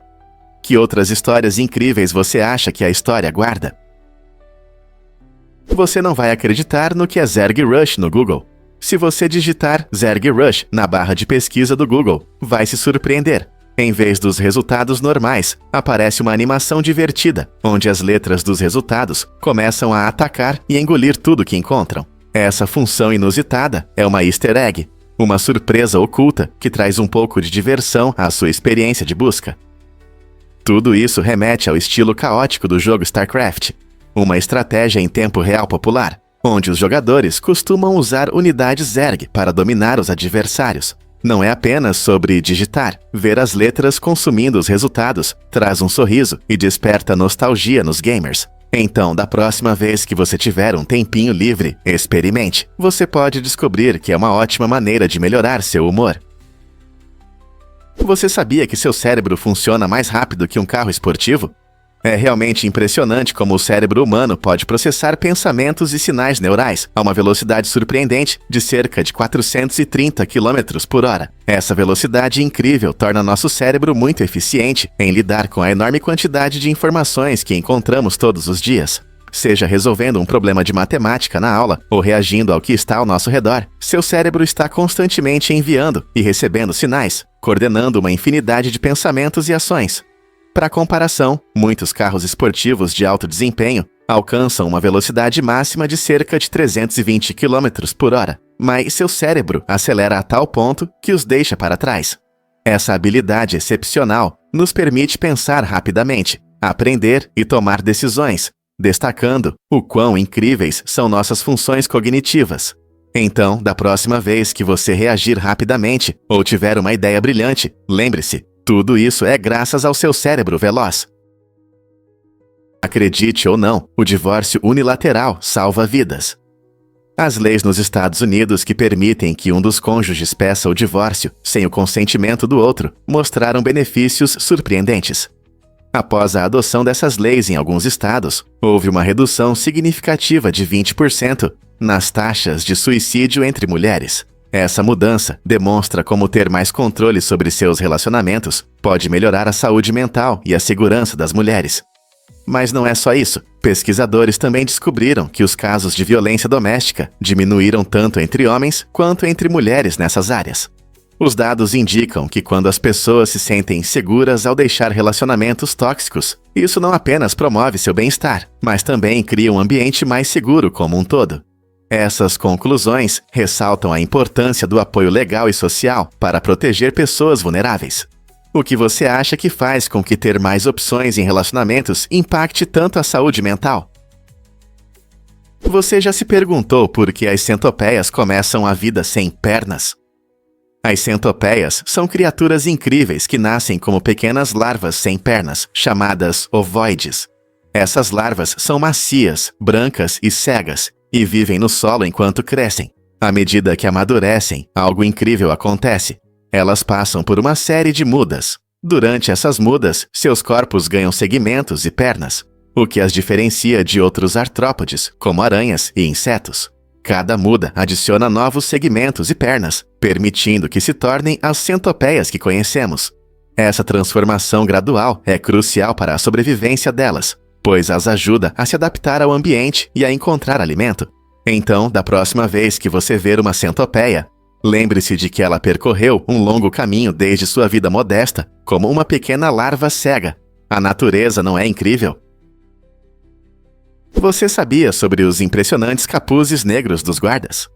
Que outras histórias incríveis você acha que a história guarda? Você não vai acreditar no que é Zerg Rush no Google. Se você digitar Zerg Rush na barra de pesquisa do Google, vai se surpreender. Em vez dos resultados normais, aparece uma animação divertida, onde as letras dos resultados começam a atacar e engolir tudo que encontram. Essa função inusitada é uma easter egg, uma surpresa oculta que traz um pouco de diversão à sua experiência de busca. Tudo isso remete ao estilo caótico do jogo StarCraft, uma estratégia em tempo real popular, onde os jogadores costumam usar unidades Zerg para dominar os adversários. Não é apenas sobre digitar. Ver as letras consumindo os resultados traz um sorriso e desperta nostalgia nos gamers. Então, da próxima vez que você tiver um tempinho livre, experimente. Você pode descobrir que é uma ótima maneira de melhorar seu humor. Você sabia que seu cérebro funciona mais rápido que um carro esportivo? É realmente impressionante como o cérebro humano pode processar pensamentos e sinais neurais a uma velocidade surpreendente de cerca de 430 km por hora. Essa velocidade incrível torna nosso cérebro muito eficiente em lidar com a enorme quantidade de informações que encontramos todos os dias. Seja resolvendo um problema de matemática na aula ou reagindo ao que está ao nosso redor, seu cérebro está constantemente enviando e recebendo sinais, coordenando uma infinidade de pensamentos e ações. Para comparação, muitos carros esportivos de alto desempenho alcançam uma velocidade máxima de cerca de 320 km por hora, mas seu cérebro acelera a tal ponto que os deixa para trás. Essa habilidade excepcional nos permite pensar rapidamente, aprender e tomar decisões, destacando o quão incríveis são nossas funções cognitivas. Então, da próxima vez que você reagir rapidamente ou tiver uma ideia brilhante, lembre-se, tudo isso é graças ao seu cérebro veloz. Acredite ou não, o divórcio unilateral salva vidas. As leis nos Estados Unidos que permitem que um dos cônjuges peça o divórcio sem o consentimento do outro mostraram benefícios surpreendentes. Após a adoção dessas leis em alguns estados, houve uma redução significativa de 20% nas taxas de suicídio entre mulheres. Essa mudança demonstra como ter mais controle sobre seus relacionamentos pode melhorar a saúde mental e a segurança das mulheres. Mas não é só isso. Pesquisadores também descobriram que os casos de violência doméstica diminuíram tanto entre homens quanto entre mulheres nessas áreas. Os dados indicam que quando as pessoas se sentem seguras ao deixar relacionamentos tóxicos, isso não apenas promove seu bem-estar, mas também cria um ambiente mais seguro como um todo. Essas conclusões ressaltam a importância do apoio legal e social para proteger pessoas vulneráveis. O que você acha que faz com que ter mais opções em relacionamentos impacte tanto a saúde mental? Você já se perguntou por que as centopeias começam a vida sem pernas? As centopeias são criaturas incríveis que nascem como pequenas larvas sem pernas, chamadas ovoides. Essas larvas são macias, brancas e cegas, e vivem no solo enquanto crescem. À medida que amadurecem, algo incrível acontece. Elas passam por uma série de mudas. Durante essas mudas, seus corpos ganham segmentos e pernas, o que as diferencia de outros artrópodes, como aranhas e insetos. Cada muda adiciona novos segmentos e pernas, permitindo que se tornem as centopeias que conhecemos. Essa transformação gradual é crucial para a sobrevivência delas, pois as ajuda a se adaptar ao ambiente e a encontrar alimento. Então, da próxima vez que você ver uma centopeia, lembre-se de que ela percorreu um longo caminho desde sua vida modesta, como uma pequena larva cega. A natureza não é incrível? Você sabia sobre os impressionantes capuzes negros dos guardas?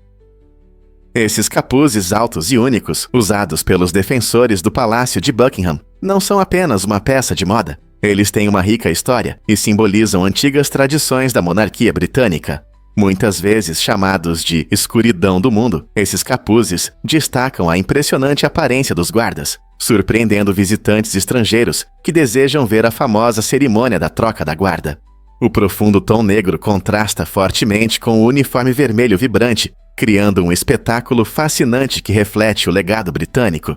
Esses capuzes altos e únicos, usados pelos defensores do Palácio de Buckingham, não são apenas uma peça de moda. Eles têm uma rica história e simbolizam antigas tradições da monarquia britânica. Muitas vezes chamados de escuridão do mundo, esses capuzes destacam a impressionante aparência dos guardas, surpreendendo visitantes estrangeiros que desejam ver a famosa cerimônia da troca da guarda. O profundo tom negro contrasta fortemente com o uniforme vermelho vibrante, criando um espetáculo fascinante que reflete o legado britânico.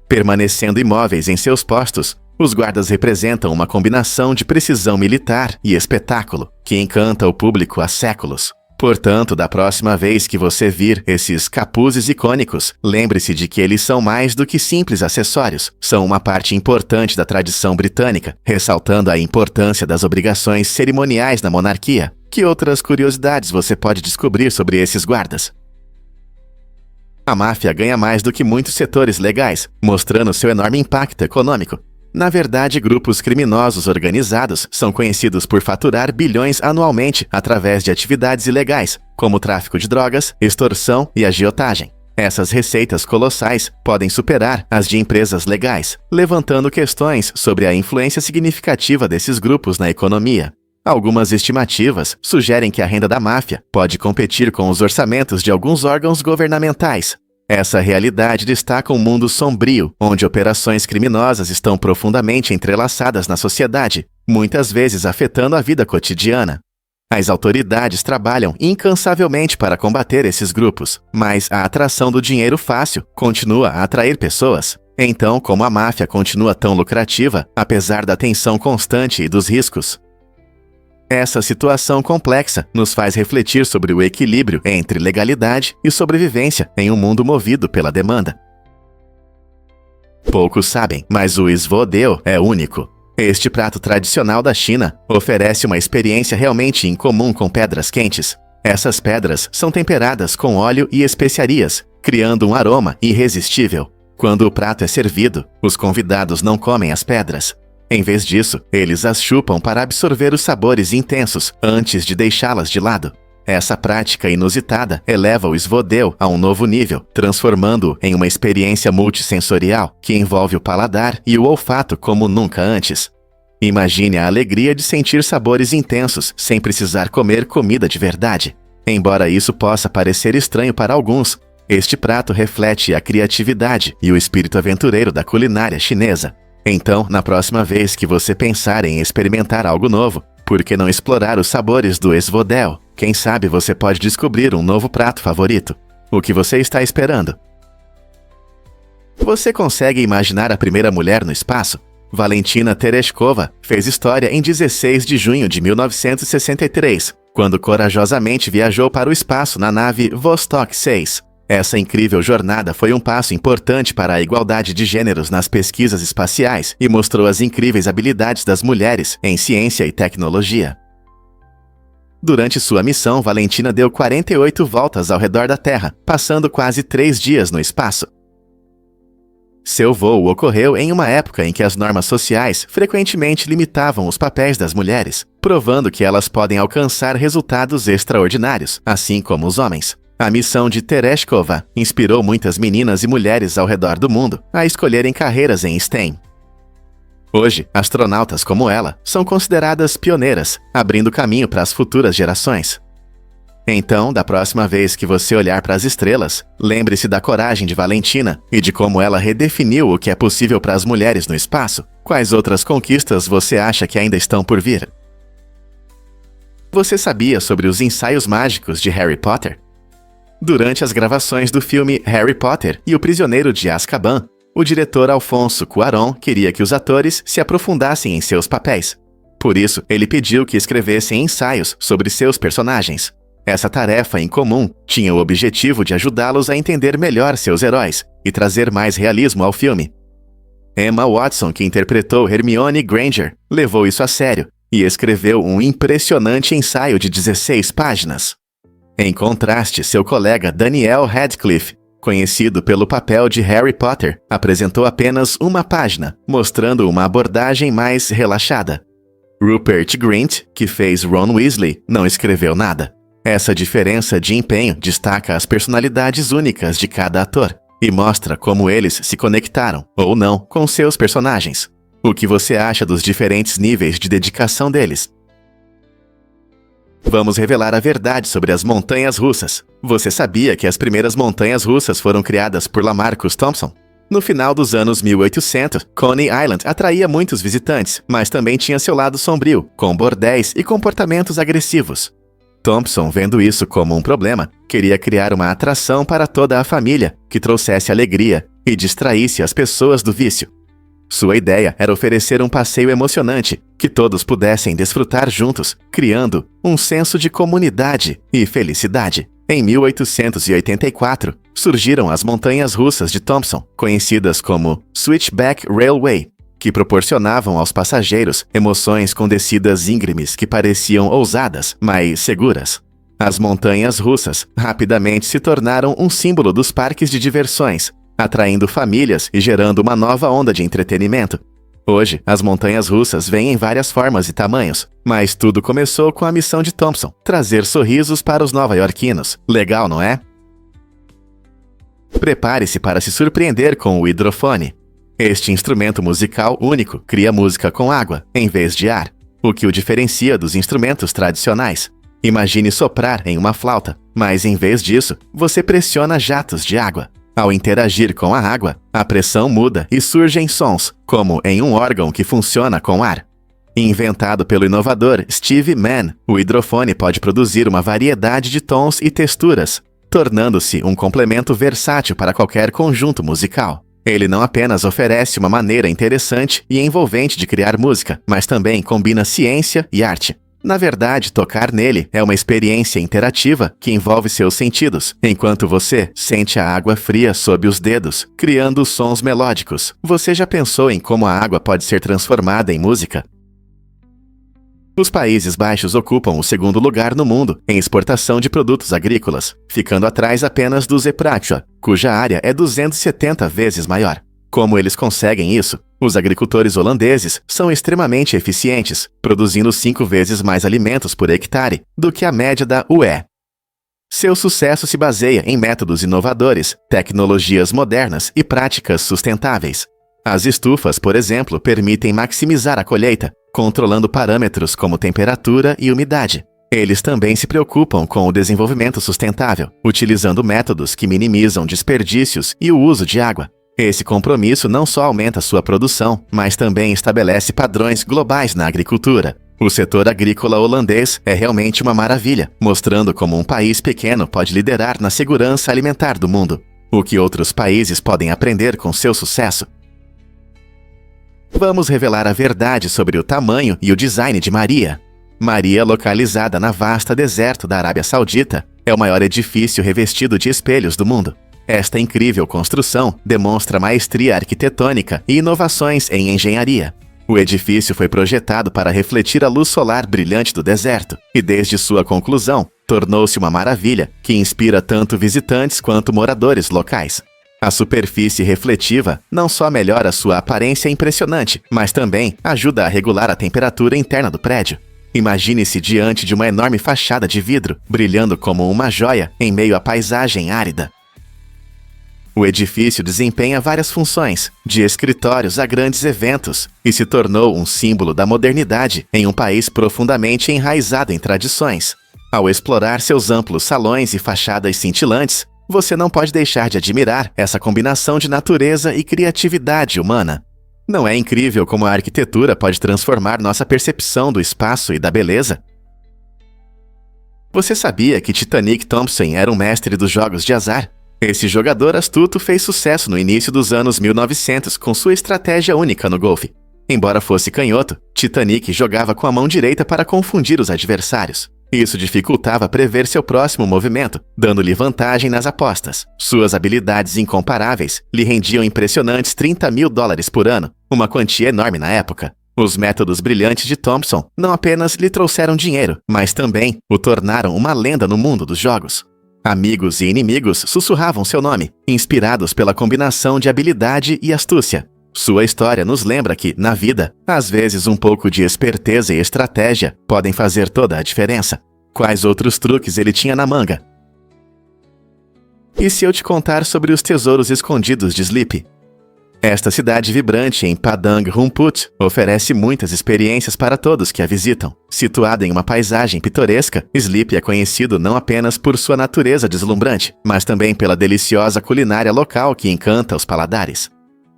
Permanecendo imóveis em seus postos, os guardas representam uma combinação de precisão militar e espetáculo que encanta o público há séculos. Portanto, da próxima vez que você vir esses capuzes icônicos, lembre-se de que eles são mais do que simples acessórios. São uma parte importante da tradição britânica, ressaltando a importância das obrigações cerimoniais na monarquia. Que outras curiosidades você pode descobrir sobre esses guardas? A máfia ganha mais do que muitos setores legais, mostrando seu enorme impacto econômico. Na verdade, grupos criminosos organizados são conhecidos por faturar bilhões anualmente através de atividades ilegais, como tráfico de drogas, extorsão e agiotagem. Essas receitas colossais podem superar as de empresas legais, levantando questões sobre a influência significativa desses grupos na economia. Algumas estimativas sugerem que a renda da máfia pode competir com os orçamentos de alguns órgãos governamentais. Essa realidade destaca um mundo sombrio, onde operações criminosas estão profundamente entrelaçadas na sociedade, muitas vezes afetando a vida cotidiana. As autoridades trabalham incansavelmente para combater esses grupos, mas a atração do dinheiro fácil continua a atrair pessoas. Então, como a máfia continua tão lucrativa, apesar da tensão constante e dos riscos? Essa situação complexa nos faz refletir sobre o equilíbrio entre legalidade e sobrevivência em um mundo movido pela demanda. Poucos sabem, mas o esvodeu é único. Este prato tradicional da China oferece uma experiência realmente incomum com pedras quentes. Essas pedras são temperadas com óleo e especiarias, criando um aroma irresistível. Quando o prato é servido, os convidados não comem as pedras. Em vez disso, eles as chupam para absorver os sabores intensos antes de deixá-las de lado. Essa prática inusitada eleva o esvodeu a um novo nível, transformando-o em uma experiência multissensorial que envolve o paladar e o olfato como nunca antes. Imagine a alegria de sentir sabores intensos sem precisar comer comida de verdade. Embora isso possa parecer estranho para alguns, este prato reflete a criatividade e o espírito aventureiro da culinária chinesa. Então, na próxima vez que você pensar em experimentar algo novo, por que não explorar os sabores do esvodel? Quem sabe você pode descobrir um novo prato favorito. O que você está esperando? Você consegue imaginar a primeira mulher no espaço? Valentina Tereshkova fez história em 16 de junho de 1963, quando corajosamente viajou para o espaço na nave Vostok 6. Essa incrível jornada foi um passo importante para a igualdade de gêneros nas pesquisas espaciais e mostrou as incríveis habilidades das mulheres em ciência e tecnologia. Durante sua missão, Valentina deu 48 voltas ao redor da Terra, passando quase 3 dias no espaço. Seu voo ocorreu em uma época em que as normas sociais frequentemente limitavam os papéis das mulheres, provando que elas podem alcançar resultados extraordinários, assim como os homens. A missão de Tereshkova inspirou muitas meninas e mulheres ao redor do mundo a escolherem carreiras em STEM. Hoje, astronautas como ela são consideradas pioneiras, abrindo caminho para as futuras gerações. Então, da próxima vez que você olhar para as estrelas, lembre-se da coragem de Valentina e de como ela redefiniu o que é possível para as mulheres no espaço. Quais outras conquistas você acha que ainda estão por vir? Você sabia sobre os ensaios mágicos de Harry Potter? Durante as gravações do filme Harry Potter e o Prisioneiro de Azkaban, o diretor Alfonso Cuarón queria que os atores se aprofundassem em seus papéis. Por isso, ele pediu que escrevessem ensaios sobre seus personagens. Essa tarefa em comum tinha o objetivo de ajudá-los a entender melhor seus heróis e trazer mais realismo ao filme. Emma Watson, que interpretou Hermione Granger, levou isso a sério e escreveu um impressionante ensaio de 16 páginas. Em contraste, seu colega Daniel Radcliffe, conhecido pelo papel de Harry Potter, apresentou apenas uma página, mostrando uma abordagem mais relaxada. Rupert Grint, que fez Ron Weasley, não escreveu nada. Essa diferença de empenho destaca as personalidades únicas de cada ator e mostra como eles se conectaram, ou não, com seus personagens. O que você acha dos diferentes níveis de dedicação deles? Vamos revelar a verdade sobre as montanhas russas. Você sabia que as primeiras montanhas russas foram criadas por Lamarcus Thompson? No final dos anos 1800, Coney Island atraía muitos visitantes, mas também tinha seu lado sombrio, com bordéis e comportamentos agressivos. Thompson, vendo isso como um problema, queria criar uma atração para toda a família, que trouxesse alegria e distraísse as pessoas do vício. Sua ideia era oferecer um passeio emocionante, que todos pudessem desfrutar juntos, criando um senso de comunidade e felicidade. Em 1884, surgiram as montanhas russas de Thompson, conhecidas como Switchback Railway, que proporcionavam aos passageiros emoções com descidas íngremes que pareciam ousadas, mas seguras. As montanhas russas rapidamente se tornaram um símbolo dos parques de diversões, atraindo famílias e gerando uma nova onda de entretenimento. Hoje, as montanhas russas vêm em várias formas e tamanhos, mas tudo começou com a missão de Thompson, trazer sorrisos para os nova-iorquinos. Legal, não é? Prepare-se para se surpreender com o hidrofone. Este instrumento musical único cria música com água, em vez de ar, o que o diferencia dos instrumentos tradicionais. Imagine soprar em uma flauta, mas em vez disso, você pressiona jatos de água. Ao interagir com a água, a pressão muda e surgem sons, como em um órgão que funciona com ar. Inventado pelo inovador Steve Mann, o hidrofone pode produzir uma variedade de tons e texturas, tornando-se um complemento versátil para qualquer conjunto musical. Ele não apenas oferece uma maneira interessante e envolvente de criar música, mas também combina ciência e arte. Na verdade, tocar nele é uma experiência interativa que envolve seus sentidos, enquanto você sente a água fria sob os dedos, criando sons melódicos. Você já pensou em como a água pode ser transformada em música? Os Países Baixos ocupam o segundo lugar no mundo em exportação de produtos agrícolas, ficando atrás apenas do Zeepratua, cuja área é 270 vezes maior. Como eles conseguem isso? Os agricultores holandeses são extremamente eficientes, produzindo 5 vezes mais alimentos por hectare do que a média da UE. Seu sucesso se baseia em métodos inovadores, tecnologias modernas e práticas sustentáveis. As estufas, por exemplo, permitem maximizar a colheita, controlando parâmetros como temperatura e umidade. Eles também se preocupam com o desenvolvimento sustentável, utilizando métodos que minimizam desperdícios e o uso de água. Esse compromisso não só aumenta sua produção, mas também estabelece padrões globais na agricultura. O setor agrícola holandês é realmente uma maravilha, mostrando como um país pequeno pode liderar na segurança alimentar do mundo. O que outros países podem aprender com seu sucesso? Vamos revelar a verdade sobre o tamanho e o design de Maria. Maria, localizada na vasta deserto da Arábia Saudita, é o maior edifício revestido de espelhos do mundo. Esta incrível construção demonstra maestria arquitetônica e inovações em engenharia. O edifício foi projetado para refletir a luz solar brilhante do deserto, e desde sua conclusão, tornou-se uma maravilha que inspira tanto visitantes quanto moradores locais. A superfície refletiva não só melhora sua aparência impressionante, mas também ajuda a regular a temperatura interna do prédio. Imagine-se diante de uma enorme fachada de vidro, brilhando como uma joia em meio à paisagem árida. O edifício desempenha várias funções, de escritórios a grandes eventos, e se tornou um símbolo da modernidade em um país profundamente enraizado em tradições. Ao explorar seus amplos salões e fachadas cintilantes, você não pode deixar de admirar essa combinação de natureza e criatividade humana. Não é incrível como a arquitetura pode transformar nossa percepção do espaço e da beleza? Você sabia que Titanic Thompson era um mestre dos jogos de azar? Esse jogador astuto fez sucesso no início dos anos 1900 com sua estratégia única no golfe. Embora fosse canhoto, Titanic jogava com a mão direita para confundir os adversários. Isso dificultava prever seu próximo movimento, dando-lhe vantagem nas apostas. Suas habilidades incomparáveis lhe rendiam impressionantes $30 mil por ano, uma quantia enorme na época. Os métodos brilhantes de Thompson não apenas lhe trouxeram dinheiro, mas também o tornaram uma lenda no mundo dos jogos. Amigos e inimigos sussurravam seu nome, inspirados pela combinação de habilidade e astúcia. Sua história nos lembra que, na vida, às vezes um pouco de esperteza e estratégia podem fazer toda a diferença. Quais outros truques ele tinha na manga? E se eu te contar sobre os tesouros escondidos de Sleepy? Esta cidade vibrante em Padang Rumput oferece muitas experiências para todos que a visitam. Situada em uma paisagem pitoresca, Sleepy é conhecido não apenas por sua natureza deslumbrante, mas também pela deliciosa culinária local que encanta os paladares.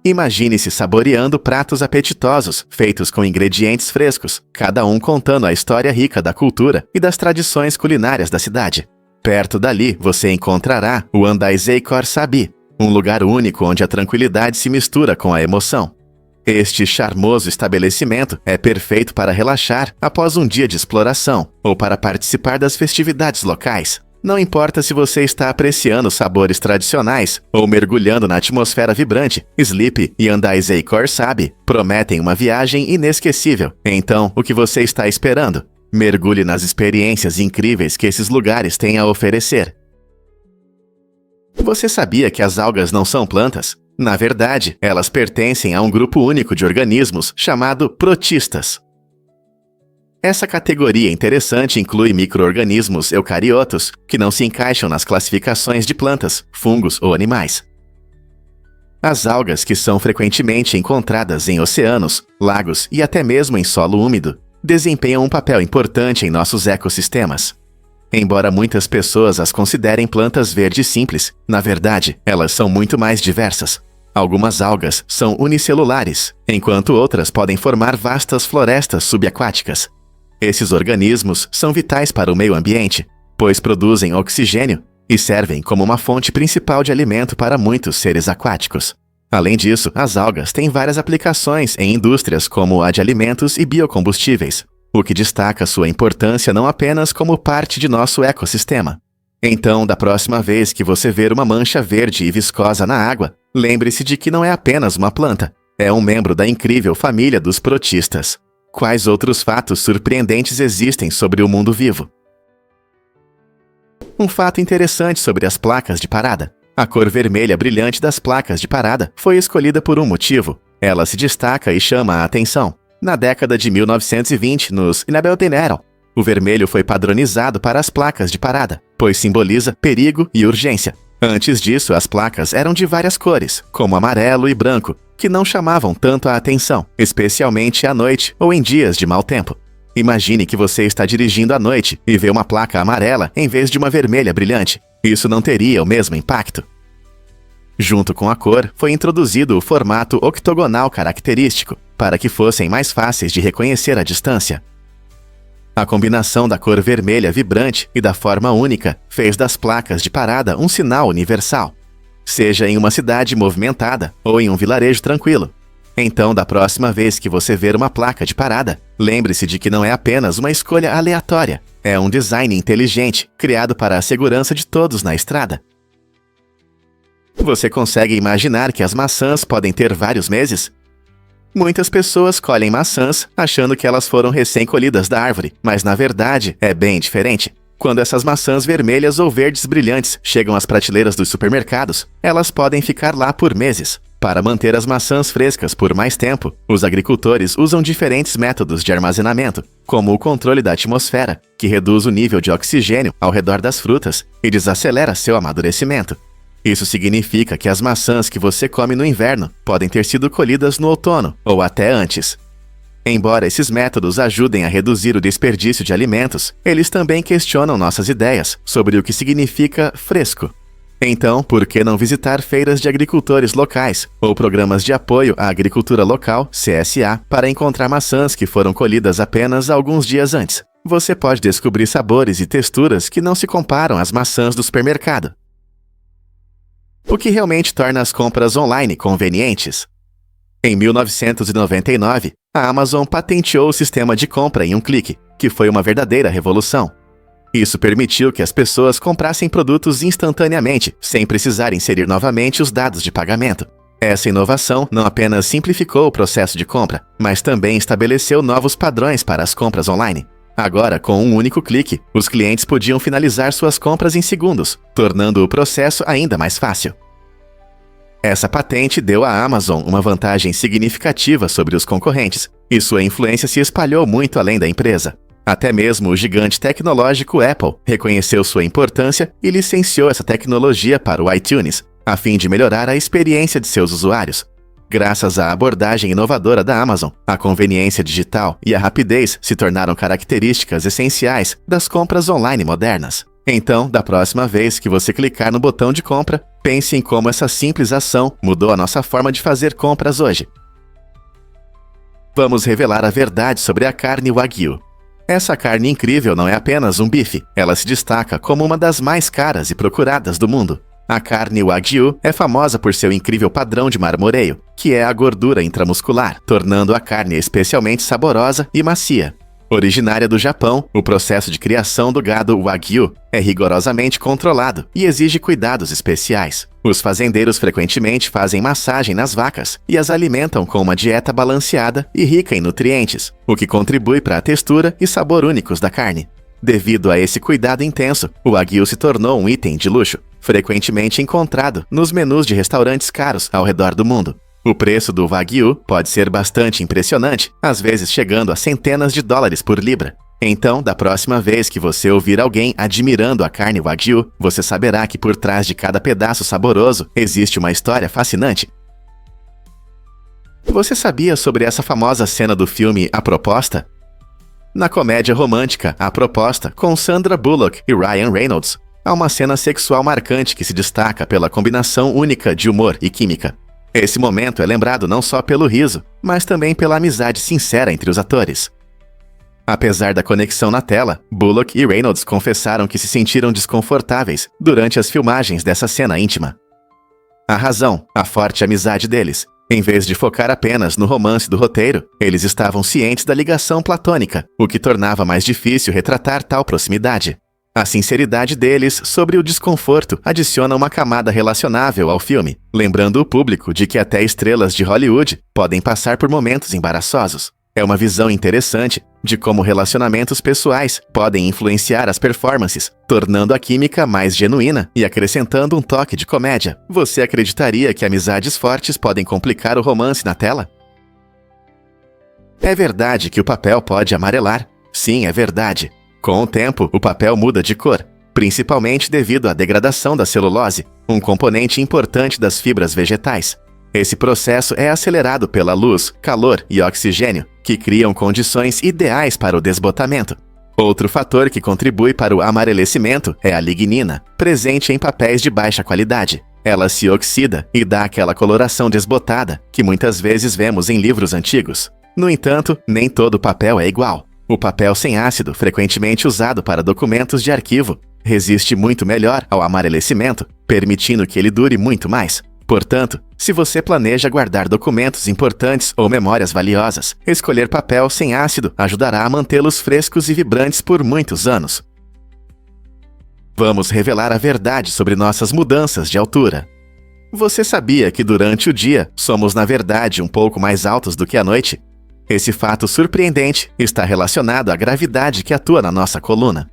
Imagine-se saboreando pratos apetitosos, feitos com ingredientes frescos, cada um contando a história rica da cultura e das tradições culinárias da cidade. Perto dali, você encontrará o Andaizei Khor Sabi, um lugar único onde a tranquilidade se mistura com a emoção. Este charmoso estabelecimento é perfeito para relaxar após um dia de exploração ou para participar das festividades locais. Não importa se você está apreciando sabores tradicionais ou mergulhando na atmosfera vibrante, Sleepy e Andaizei Khor Sabi prometem uma viagem inesquecível. Então, o que você está esperando? Mergulhe nas experiências incríveis que esses lugares têm a oferecer. Você sabia que as algas não são plantas? Na verdade, elas pertencem a um grupo único de organismos chamado protistas. Essa categoria interessante inclui micro-organismos eucariotos, que não se encaixam nas classificações de plantas, fungos ou animais. As algas, que são frequentemente encontradas em oceanos, lagos e até mesmo em solo úmido, desempenham um papel importante em nossos ecossistemas. Embora muitas pessoas as considerem plantas verdes simples, na verdade, elas são muito mais diversas. Algumas algas são unicelulares, enquanto outras podem formar vastas florestas subaquáticas. Esses organismos são vitais para o meio ambiente, pois produzem oxigênio e servem como uma fonte principal de alimento para muitos seres aquáticos. Além disso, as algas têm várias aplicações em indústrias como a de alimentos e biocombustíveis, o que destaca sua importância não apenas como parte de nosso ecossistema. Então, da próxima vez que você ver uma mancha verde e viscosa na água, lembre-se de que não é apenas uma planta, é um membro da incrível família dos protistas. Quais outros fatos surpreendentes existem sobre o mundo vivo? Um fato interessante sobre as placas de parada. A cor vermelha brilhante das placas de parada foi escolhida por um motivo. Ela se destaca e chama a atenção. Na década de 1920, nos Inabeltenero, o vermelho foi padronizado para as placas de parada, pois simboliza perigo e urgência. Antes disso, as placas eram de várias cores, como amarelo e branco, que não chamavam tanto a atenção, especialmente à noite ou em dias de mau tempo. Imagine que você está dirigindo à noite e vê uma placa amarela em vez de uma vermelha brilhante. Isso não teria o mesmo impacto. Junto com a cor, foi introduzido o formato octogonal característico, para que fossem mais fáceis de reconhecer à distância. A combinação da cor vermelha vibrante e da forma única fez das placas de parada um sinal universal, seja em uma cidade movimentada ou em um vilarejo tranquilo. Então, da próxima vez que você ver uma placa de parada, lembre-se de que não é apenas uma escolha aleatória, é um design inteligente criado para a segurança de todos na estrada. Você consegue imaginar que as maçãs podem ter vários meses? Muitas pessoas colhem maçãs achando que elas foram recém-colhidas da árvore, mas na verdade é bem diferente. Quando essas maçãs vermelhas ou verdes brilhantes chegam às prateleiras dos supermercados, elas podem ficar lá por meses. Para manter as maçãs frescas por mais tempo, os agricultores usam diferentes métodos de armazenamento, como o controle da atmosfera, que reduz o nível de oxigênio ao redor das frutas e desacelera seu amadurecimento. Isso significa que as maçãs que você come no inverno podem ter sido colhidas no outono ou até antes. Embora esses métodos ajudem a reduzir o desperdício de alimentos, eles também questionam nossas ideias sobre o que significa fresco. Então, por que não visitar feiras de agricultores locais ou programas de apoio à agricultura local, CSA, para encontrar maçãs que foram colhidas apenas alguns dias antes? Você pode descobrir sabores e texturas que não se comparam às maçãs do supermercado. O que realmente torna as compras online convenientes? Em 1999, a Amazon patenteou o sistema de compra em um clique, que foi uma verdadeira revolução. Isso permitiu que as pessoas comprassem produtos instantaneamente, sem precisar inserir novamente os dados de pagamento. Essa inovação não apenas simplificou o processo de compra, mas também estabeleceu novos padrões para as compras online. Agora, com um único clique, os clientes podiam finalizar suas compras em segundos, tornando o processo ainda mais fácil. Essa patente deu à Amazon uma vantagem significativa sobre os concorrentes, e sua influência se espalhou muito além da empresa. Até mesmo o gigante tecnológico Apple reconheceu sua importância e licenciou essa tecnologia para o iTunes, a fim de melhorar a experiência de seus usuários. Graças à abordagem inovadora da Amazon, a conveniência digital e a rapidez se tornaram características essenciais das compras online modernas. Então, da próxima vez que você clicar no botão de compra, pense em como essa simples ação mudou a nossa forma de fazer compras hoje. Vamos revelar a verdade sobre a carne Wagyu. Essa carne incrível não é apenas um bife, ela se destaca como uma das mais caras e procuradas do mundo. A carne Wagyu é famosa por seu incrível padrão de marmoreio, que é a gordura intramuscular, tornando a carne especialmente saborosa e macia. Originária do Japão, o processo de criação do gado Wagyu é rigorosamente controlado e exige cuidados especiais. Os fazendeiros frequentemente fazem massagem nas vacas e as alimentam com uma dieta balanceada e rica em nutrientes, o que contribui para a textura e sabor únicos da carne. Devido a esse cuidado intenso, o Wagyu se tornou um item de luxo, frequentemente encontrado nos menus de restaurantes caros ao redor do mundo. O preço do Wagyu pode ser bastante impressionante, às vezes chegando a centenas de dólares por libra. Então, da próxima vez que você ouvir alguém admirando a carne Wagyu, você saberá que por trás de cada pedaço saboroso existe uma história fascinante. Você sabia sobre essa famosa cena do filme A Proposta? Na comédia romântica A Proposta, com Sandra Bullock e Ryan Reynolds, há uma cena sexual marcante que se destaca pela combinação única de humor e química. Esse momento é lembrado não só pelo riso, mas também pela amizade sincera entre os atores. Apesar da conexão na tela, Bullock e Reynolds confessaram que se sentiram desconfortáveis durante as filmagens dessa cena íntima. A razão, a forte amizade deles. Em vez de focar apenas no romance do roteiro, eles estavam cientes da ligação platônica, o que tornava mais difícil retratar tal proximidade. A sinceridade deles sobre o desconforto adiciona uma camada relacionável ao filme, lembrando o público de que até estrelas de Hollywood podem passar por momentos embaraçosos. É uma visão interessante de como relacionamentos pessoais podem influenciar as performances, tornando a química mais genuína e acrescentando um toque de comédia. Você acreditaria que amizades fortes podem complicar o romance na tela? É verdade que o papel pode amarelar? Sim, é verdade. Com o tempo, o papel muda de cor, principalmente devido à degradação da celulose, um componente importante das fibras vegetais. Esse processo é acelerado pela luz, calor e oxigênio, que criam condições ideais para o desbotamento. Outro fator que contribui para o amarelecimento é a lignina, presente em papéis de baixa qualidade. Ela se oxida e dá aquela coloração desbotada que muitas vezes vemos em livros antigos. No entanto, nem todo papel é igual. O papel sem ácido, frequentemente usado para documentos de arquivo, resiste muito melhor ao amarelecimento, permitindo que ele dure muito mais. Portanto, se você planeja guardar documentos importantes ou memórias valiosas, escolher papel sem ácido ajudará a mantê-los frescos e vibrantes por muitos anos. Vamos revelar a verdade sobre nossas mudanças de altura. Você sabia que durante o dia somos, na verdade, um pouco mais altos do que à noite? Esse fato surpreendente está relacionado à gravidade que atua na nossa coluna.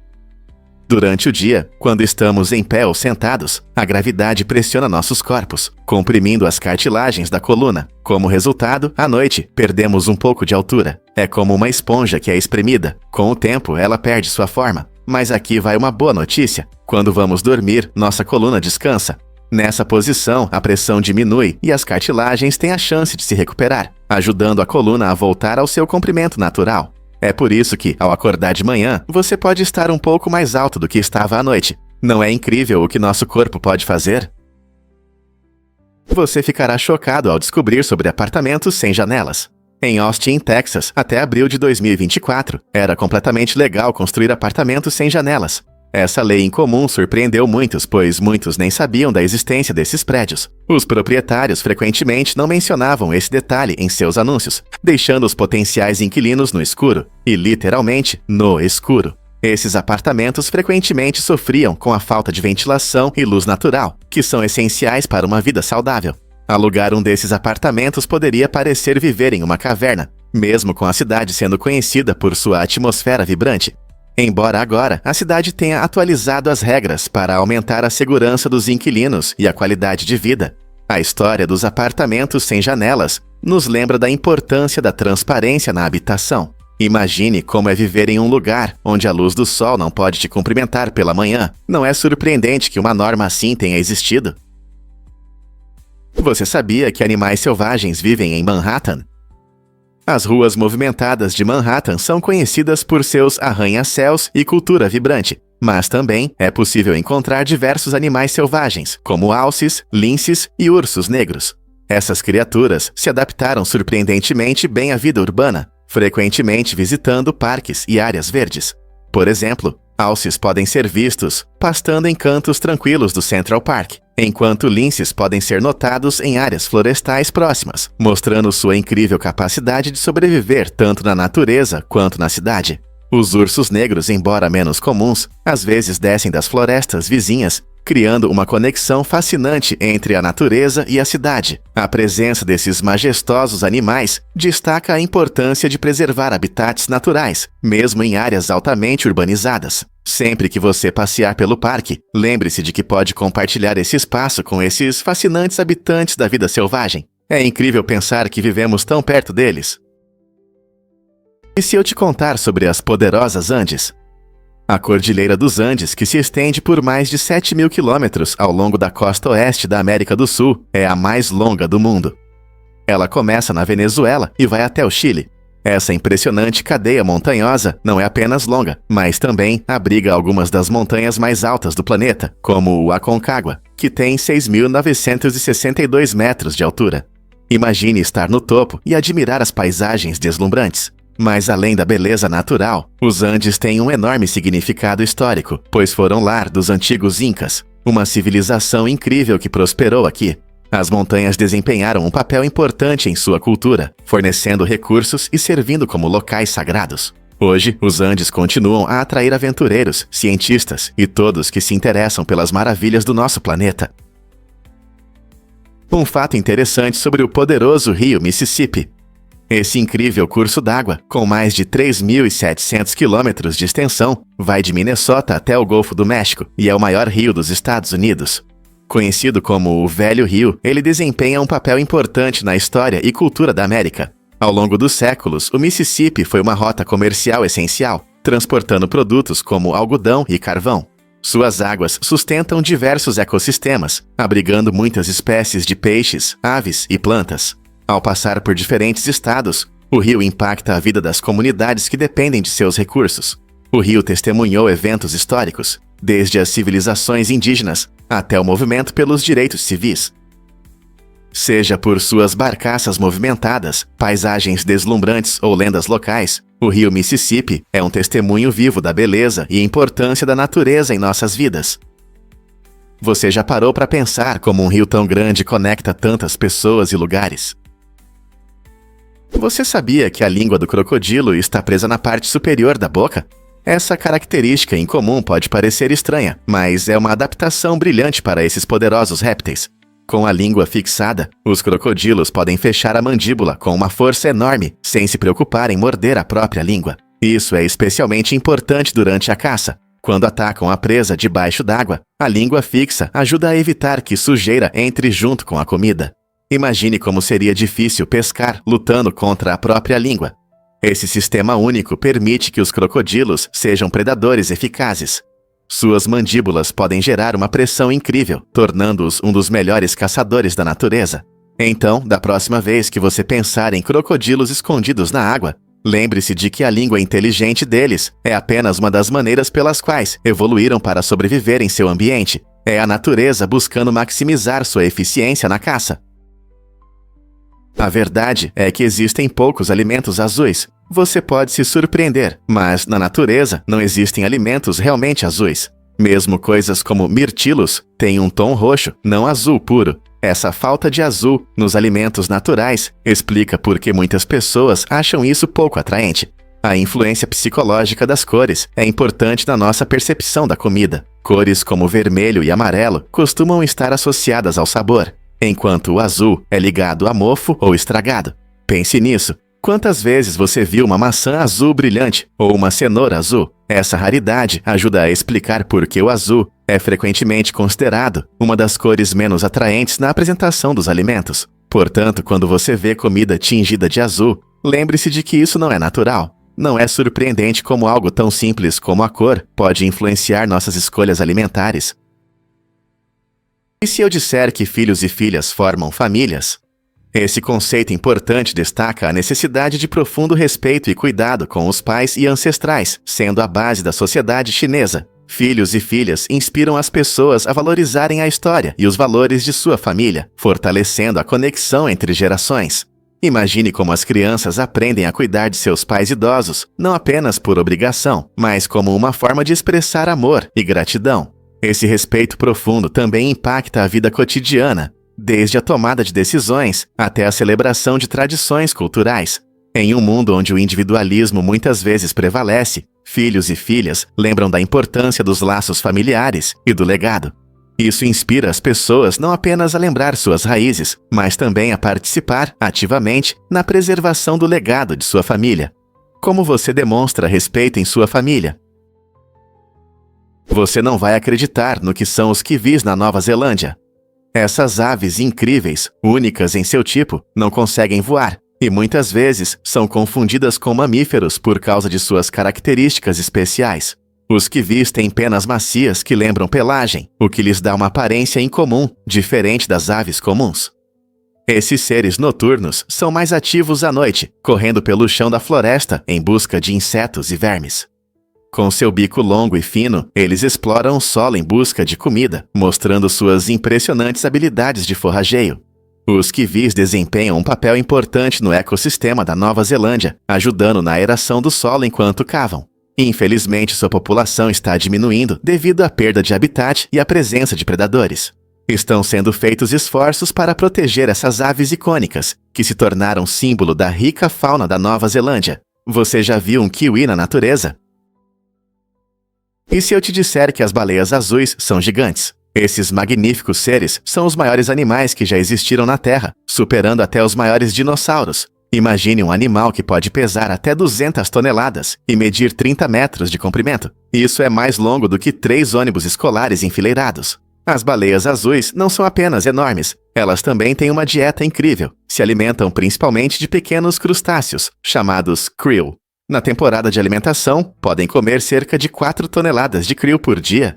Durante o dia, quando estamos em pé ou sentados, a gravidade pressiona nossos corpos, comprimindo as cartilagens da coluna. Como resultado, à noite, perdemos um pouco de altura. É como uma esponja que é espremida. Com o tempo, ela perde sua forma. Mas aqui vai uma boa notícia. Quando vamos dormir, nossa coluna descansa. Nessa posição, a pressão diminui e as cartilagens têm a chance de se recuperar, ajudando a coluna a voltar ao seu comprimento natural. É por isso que, ao acordar de manhã, você pode estar um pouco mais alto do que estava à noite. Não é incrível o que nosso corpo pode fazer? Você ficará chocado ao descobrir sobre apartamentos sem janelas. Em Austin, Texas, até abril de 2024, era completamente legal construir apartamentos sem janelas. Essa lei incomum surpreendeu muitos, pois muitos nem sabiam da existência desses prédios. Os proprietários frequentemente não mencionavam esse detalhe em seus anúncios, deixando os potenciais inquilinos no escuro, e literalmente no escuro. Esses apartamentos frequentemente sofriam com a falta de ventilação e luz natural, que são essenciais para uma vida saudável. Alugar um desses apartamentos poderia parecer viver em uma caverna, mesmo com a cidade sendo conhecida por sua atmosfera vibrante. Embora agora a cidade tenha atualizado as regras para aumentar a segurança dos inquilinos e a qualidade de vida, a história dos apartamentos sem janelas nos lembra da importância da transparência na habitação. Imagine como é viver em um lugar onde a luz do sol não pode te cumprimentar pela manhã. Não é surpreendente que uma norma assim tenha existido? Você sabia que animais selvagens vivem em Manhattan? As ruas movimentadas de Manhattan são conhecidas por seus arranha-céus e cultura vibrante, mas também é possível encontrar diversos animais selvagens, como alces, linces e ursos negros. Essas criaturas se adaptaram surpreendentemente bem à vida urbana, frequentemente visitando parques e áreas verdes. Por exemplo, alces podem ser vistos pastando em cantos tranquilos do Central Park, enquanto linces podem ser notados em áreas florestais próximas, mostrando sua incrível capacidade de sobreviver tanto na natureza quanto na cidade. Os ursos negros, embora menos comuns, às vezes descem das florestas vizinhas, criando uma conexão fascinante entre a natureza e a cidade. A presença desses majestosos animais destaca a importância de preservar habitats naturais, mesmo em áreas altamente urbanizadas. Sempre que você passear pelo parque, lembre-se de que pode compartilhar esse espaço com esses fascinantes habitantes da vida selvagem. É incrível pensar que vivemos tão perto deles. E se eu te contar sobre as poderosas Andes? A Cordilheira dos Andes, que se estende por mais de 7.000 quilômetros ao longo da costa oeste da América do Sul, é a mais longa do mundo. Ela começa na Venezuela e vai até o Chile. Essa impressionante cadeia montanhosa não é apenas longa, mas também abriga algumas das montanhas mais altas do planeta, como o Aconcagua, que tem 6.962 metros de altura. Imagine estar no topo e admirar as paisagens deslumbrantes. Mas além da beleza natural, os Andes têm um enorme significado histórico, pois foram lar dos antigos Incas, uma civilização incrível que prosperou aqui. As montanhas desempenharam um papel importante em sua cultura, fornecendo recursos e servindo como locais sagrados. Hoje, os Andes continuam a atrair aventureiros, cientistas e todos que se interessam pelas maravilhas do nosso planeta. Um fato interessante sobre o poderoso rio Mississippi. Esse incrível curso d'água, com mais de 3.700 quilômetros de extensão, vai de Minnesota até o Golfo do México e é o maior rio dos Estados Unidos. Conhecido como o Velho Rio, ele desempenha um papel importante na história e cultura da América. Ao longo dos séculos, o Mississippi foi uma rota comercial essencial, transportando produtos como algodão e carvão. Suas águas sustentam diversos ecossistemas, abrigando muitas espécies de peixes, aves e plantas. Ao passar por diferentes estados, o rio impacta a vida das comunidades que dependem de seus recursos. O rio testemunhou eventos históricos, desde as civilizações indígenas até o movimento pelos direitos civis. Seja por suas barcaças movimentadas, paisagens deslumbrantes ou lendas locais, o rio Mississippi é um testemunho vivo da beleza e importância da natureza em nossas vidas. Você já parou para pensar como um rio tão grande conecta tantas pessoas e lugares? Você sabia que a língua do crocodilo está presa na parte superior da boca? Essa característica incomum pode parecer estranha, mas é uma adaptação brilhante para esses poderosos répteis. Com a língua fixada, os crocodilos podem fechar a mandíbula com uma força enorme, sem se preocupar em morder a própria língua. Isso é especialmente importante durante a caça. Quando atacam a presa debaixo d'água, a língua fixa ajuda a evitar que sujeira entre junto com a comida. Imagine como seria difícil pescar lutando contra a própria língua. Esse sistema único permite que os crocodilos sejam predadores eficazes. Suas mandíbulas podem gerar uma pressão incrível, tornando-os um dos melhores caçadores da natureza. Então, da próxima vez que você pensar em crocodilos escondidos na água, lembre-se de que a língua inteligente deles é apenas uma das maneiras pelas quais evoluíram para sobreviver em seu ambiente. É a natureza buscando maximizar sua eficiência na caça. A verdade é que existem poucos alimentos azuis. Você pode se surpreender, mas na natureza não existem alimentos realmente azuis. Mesmo coisas como mirtilos têm um tom roxo, não azul puro. Essa falta de azul nos alimentos naturais explica por que muitas pessoas acham isso pouco atraente. A influência psicológica das cores é importante na nossa percepção da comida. Cores como vermelho e amarelo costumam estar associadas ao sabor, enquanto o azul é ligado a mofo ou estragado. Pense nisso. Quantas vezes você viu uma maçã azul brilhante ou uma cenoura azul? Essa raridade ajuda a explicar por que o azul é frequentemente considerado uma das cores menos atraentes na apresentação dos alimentos. Portanto, quando você vê comida tingida de azul, lembre-se de que isso não é natural. Não é surpreendente como algo tão simples como a cor pode influenciar nossas escolhas alimentares. E se eu disser que filhos e filhas formam famílias? Esse conceito importante destaca a necessidade de profundo respeito e cuidado com os pais e ancestrais, sendo a base da sociedade chinesa. Filhos e filhas inspiram as pessoas a valorizarem a história e os valores de sua família, fortalecendo a conexão entre gerações. Imagine como as crianças aprendem a cuidar de seus pais idosos, não apenas por obrigação, mas como uma forma de expressar amor e gratidão. Esse respeito profundo também impacta a vida cotidiana, desde a tomada de decisões até a celebração de tradições culturais. Em um mundo onde o individualismo muitas vezes prevalece, filhos e filhas lembram da importância dos laços familiares e do legado. Isso inspira as pessoas não apenas a lembrar suas raízes, mas também a participar ativamente na preservação do legado de sua família. Como você demonstra respeito em sua família? Você não vai acreditar no que são os kiwis na Nova Zelândia. Essas aves incríveis, únicas em seu tipo, não conseguem voar e muitas vezes são confundidas com mamíferos por causa de suas características especiais. Os kiwis têm penas macias que lembram pelagem, o que lhes dá uma aparência incomum, diferente das aves comuns. Esses seres noturnos são mais ativos à noite, correndo pelo chão da floresta em busca de insetos e vermes. Com seu bico longo e fino, eles exploram o solo em busca de comida, mostrando suas impressionantes habilidades de forrageio. Os kiwis desempenham um papel importante no ecossistema da Nova Zelândia, ajudando na aeração do solo enquanto cavam. Infelizmente, sua população está diminuindo devido à perda de habitat e à presença de predadores. Estão sendo feitos esforços para proteger essas aves icônicas, que se tornaram símbolo da rica fauna da Nova Zelândia. Você já viu um kiwi na natureza? E se eu te disser que as baleias azuis são gigantes? Esses magníficos seres são os maiores animais que já existiram na Terra, superando até os maiores dinossauros. Imagine um animal que pode pesar até 200 toneladas e medir 30 metros de comprimento. Isso é mais longo do que 3 ônibus escolares enfileirados. As baleias azuis não são apenas enormes, elas também têm uma dieta incrível. Se alimentam principalmente de pequenos crustáceos, chamados krill. Na temporada de alimentação, podem comer cerca de 4 toneladas de krill por dia.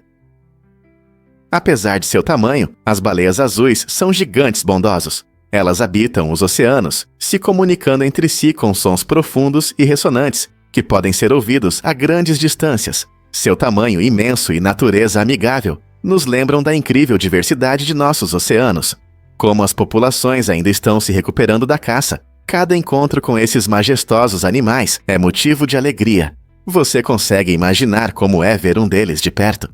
Apesar de seu tamanho, as baleias azuis são gigantes bondosos. Elas habitam os oceanos, se comunicando entre si com sons profundos e ressonantes, que podem ser ouvidos a grandes distâncias. Seu tamanho imenso e natureza amigável nos lembram da incrível diversidade de nossos oceanos. Como as populações ainda estão se recuperando da caça, cada encontro com esses majestosos animais é motivo de alegria. Você consegue imaginar como é ver um deles de perto?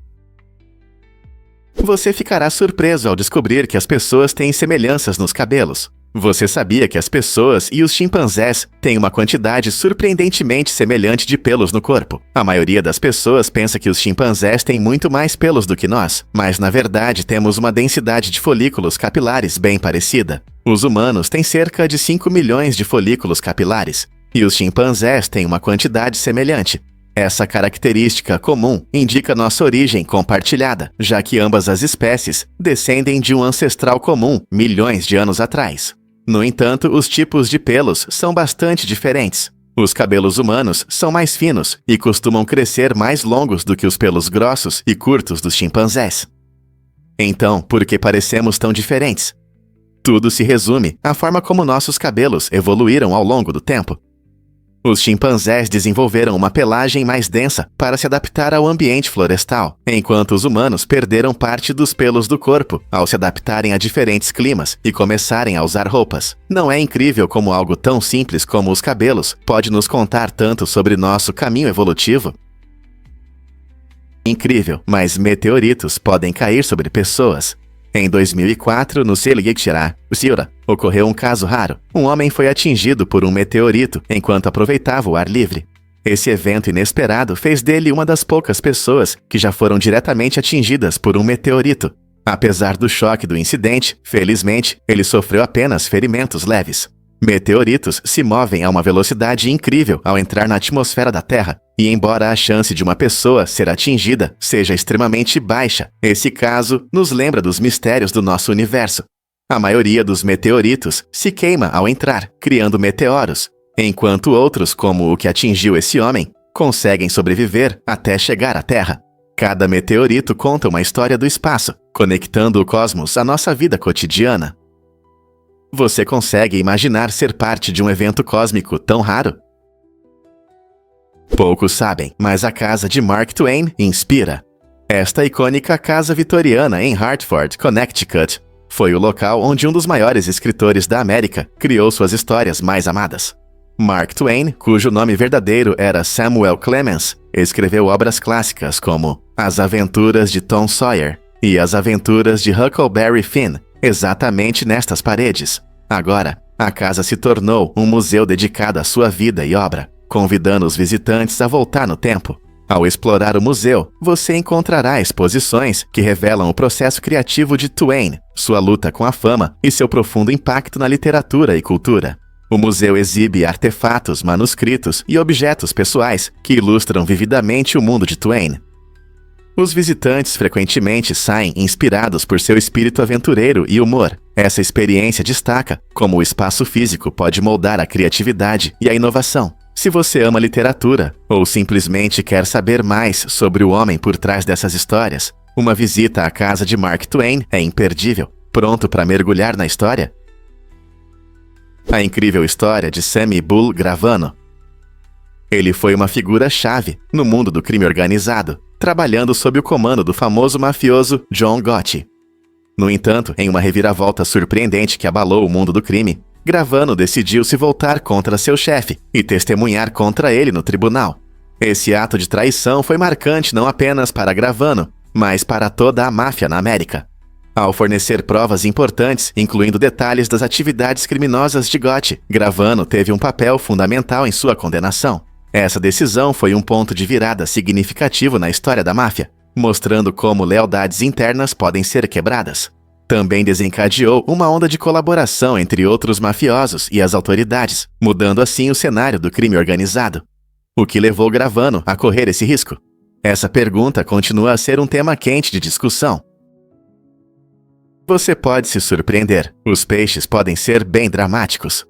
Você ficará surpreso ao descobrir que as pessoas têm semelhanças nos cabelos. Você sabia que as pessoas e os chimpanzés têm uma quantidade surpreendentemente semelhante de pelos no corpo? A maioria das pessoas pensa que os chimpanzés têm muito mais pelos do que nós, mas na verdade temos uma densidade de folículos capilares bem parecida. Os humanos têm cerca de 5 milhões de folículos capilares, e os chimpanzés têm uma quantidade semelhante. Essa característica comum indica nossa origem compartilhada, já que ambas as espécies descendem de um ancestral comum milhões de anos atrás. No entanto, os tipos de pelos são bastante diferentes. Os cabelos humanos são mais finos e costumam crescer mais longos do que os pelos grossos e curtos dos chimpanzés. Então, por que parecemos tão diferentes? Tudo se resume à forma como nossos cabelos evoluíram ao longo do tempo. Os chimpanzés desenvolveram uma pelagem mais densa para se adaptar ao ambiente florestal, enquanto os humanos perderam parte dos pelos do corpo ao se adaptarem a diferentes climas e começarem a usar roupas. Não é incrível como algo tão simples como os cabelos pode nos contar tanto sobre nosso caminho evolutivo? Incrível, mas meteoritos podem cair sobre pessoas. Em 2004, no Selgiktira, ocorreu um caso raro. Um homem foi atingido por um meteorito enquanto aproveitava o ar livre. Esse evento inesperado fez dele uma das poucas pessoas que já foram diretamente atingidas por um meteorito. Apesar do choque do incidente, felizmente, ele sofreu apenas ferimentos leves. Meteoritos se movem a uma velocidade incrível ao entrar na atmosfera da Terra, e embora a chance de uma pessoa ser atingida seja extremamente baixa, esse caso nos lembra dos mistérios do nosso universo. A maioria dos meteoritos se queima ao entrar, criando meteoros, enquanto outros, como o que atingiu esse homem, conseguem sobreviver até chegar à Terra. Cada meteorito conta uma história do espaço, conectando o cosmos à nossa vida cotidiana. Você consegue imaginar ser parte de um evento cósmico tão raro? Poucos sabem, mas a casa de Mark Twain inspira. Esta icônica casa vitoriana em Hartford, Connecticut, foi o local onde um dos maiores escritores da América criou suas histórias mais amadas. Mark Twain, cujo nome verdadeiro era Samuel Clemens, escreveu obras clássicas como As Aventuras de Tom Sawyer e As Aventuras de Huckleberry Finn, exatamente nestas paredes. Agora, a casa se tornou um museu dedicado à sua vida e obra, convidando os visitantes a voltar no tempo. Ao explorar o museu, você encontrará exposições que revelam o processo criativo de Twain, sua luta com a fama e seu profundo impacto na literatura e cultura. O museu exibe artefatos, manuscritos e objetos pessoais que ilustram vividamente o mundo de Twain. Os visitantes frequentemente saem inspirados por seu espírito aventureiro e humor. Essa experiência destaca como o espaço físico pode moldar a criatividade e a inovação. Se você ama literatura ou simplesmente quer saber mais sobre o homem por trás dessas histórias, uma visita à casa de Mark Twain é imperdível. Pronto para mergulhar na história? A incrível história de Sammy Bull Gravano. Ele foi uma figura-chave no mundo do crime organizado, trabalhando sob o comando do famoso mafioso John Gotti. No entanto, em uma reviravolta surpreendente que abalou o mundo do crime, Gravano decidiu se voltar contra seu chefe e testemunhar contra ele no tribunal. Esse ato de traição foi marcante não apenas para Gravano, mas para toda a máfia na América. Ao fornecer provas importantes, incluindo detalhes das atividades criminosas de Gotti, Gravano teve um papel fundamental em sua condenação. Essa decisão foi um ponto de virada significativo na história da máfia, mostrando como lealdades internas podem ser quebradas. Também desencadeou uma onda de colaboração entre outros mafiosos e as autoridades, mudando assim o cenário do crime organizado. O que levou Gravano a correr esse risco? Essa pergunta continua a ser um tema quente de discussão. Você pode se surpreender. Os peixes podem ser bem dramáticos.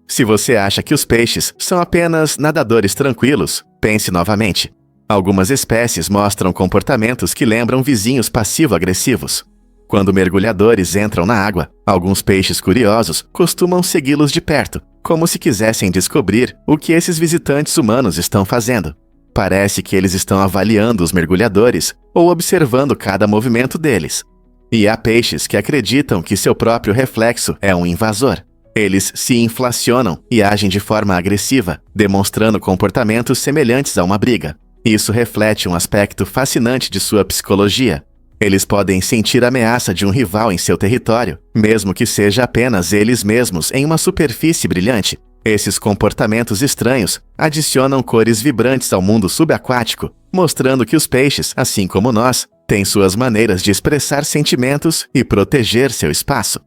Se você acha que os peixes são apenas nadadores tranquilos, pense novamente. Algumas espécies mostram comportamentos que lembram vizinhos passivo-agressivos. Quando mergulhadores entram na água, alguns peixes curiosos costumam segui-los de perto, como se quisessem descobrir o que esses visitantes humanos estão fazendo. Parece que eles estão avaliando os mergulhadores ou observando cada movimento deles. E há peixes que acreditam que seu próprio reflexo é um invasor. Eles se inflacionam e agem de forma agressiva, demonstrando comportamentos semelhantes a uma briga. Isso reflete um aspecto fascinante de sua psicologia. Eles podem sentir a ameaça de um rival em seu território, mesmo que seja apenas eles mesmos em uma superfície brilhante. Esses comportamentos estranhos adicionam cores vibrantes ao mundo subaquático, mostrando que os peixes, assim como nós, têm suas maneiras de expressar sentimentos e proteger seu espaço.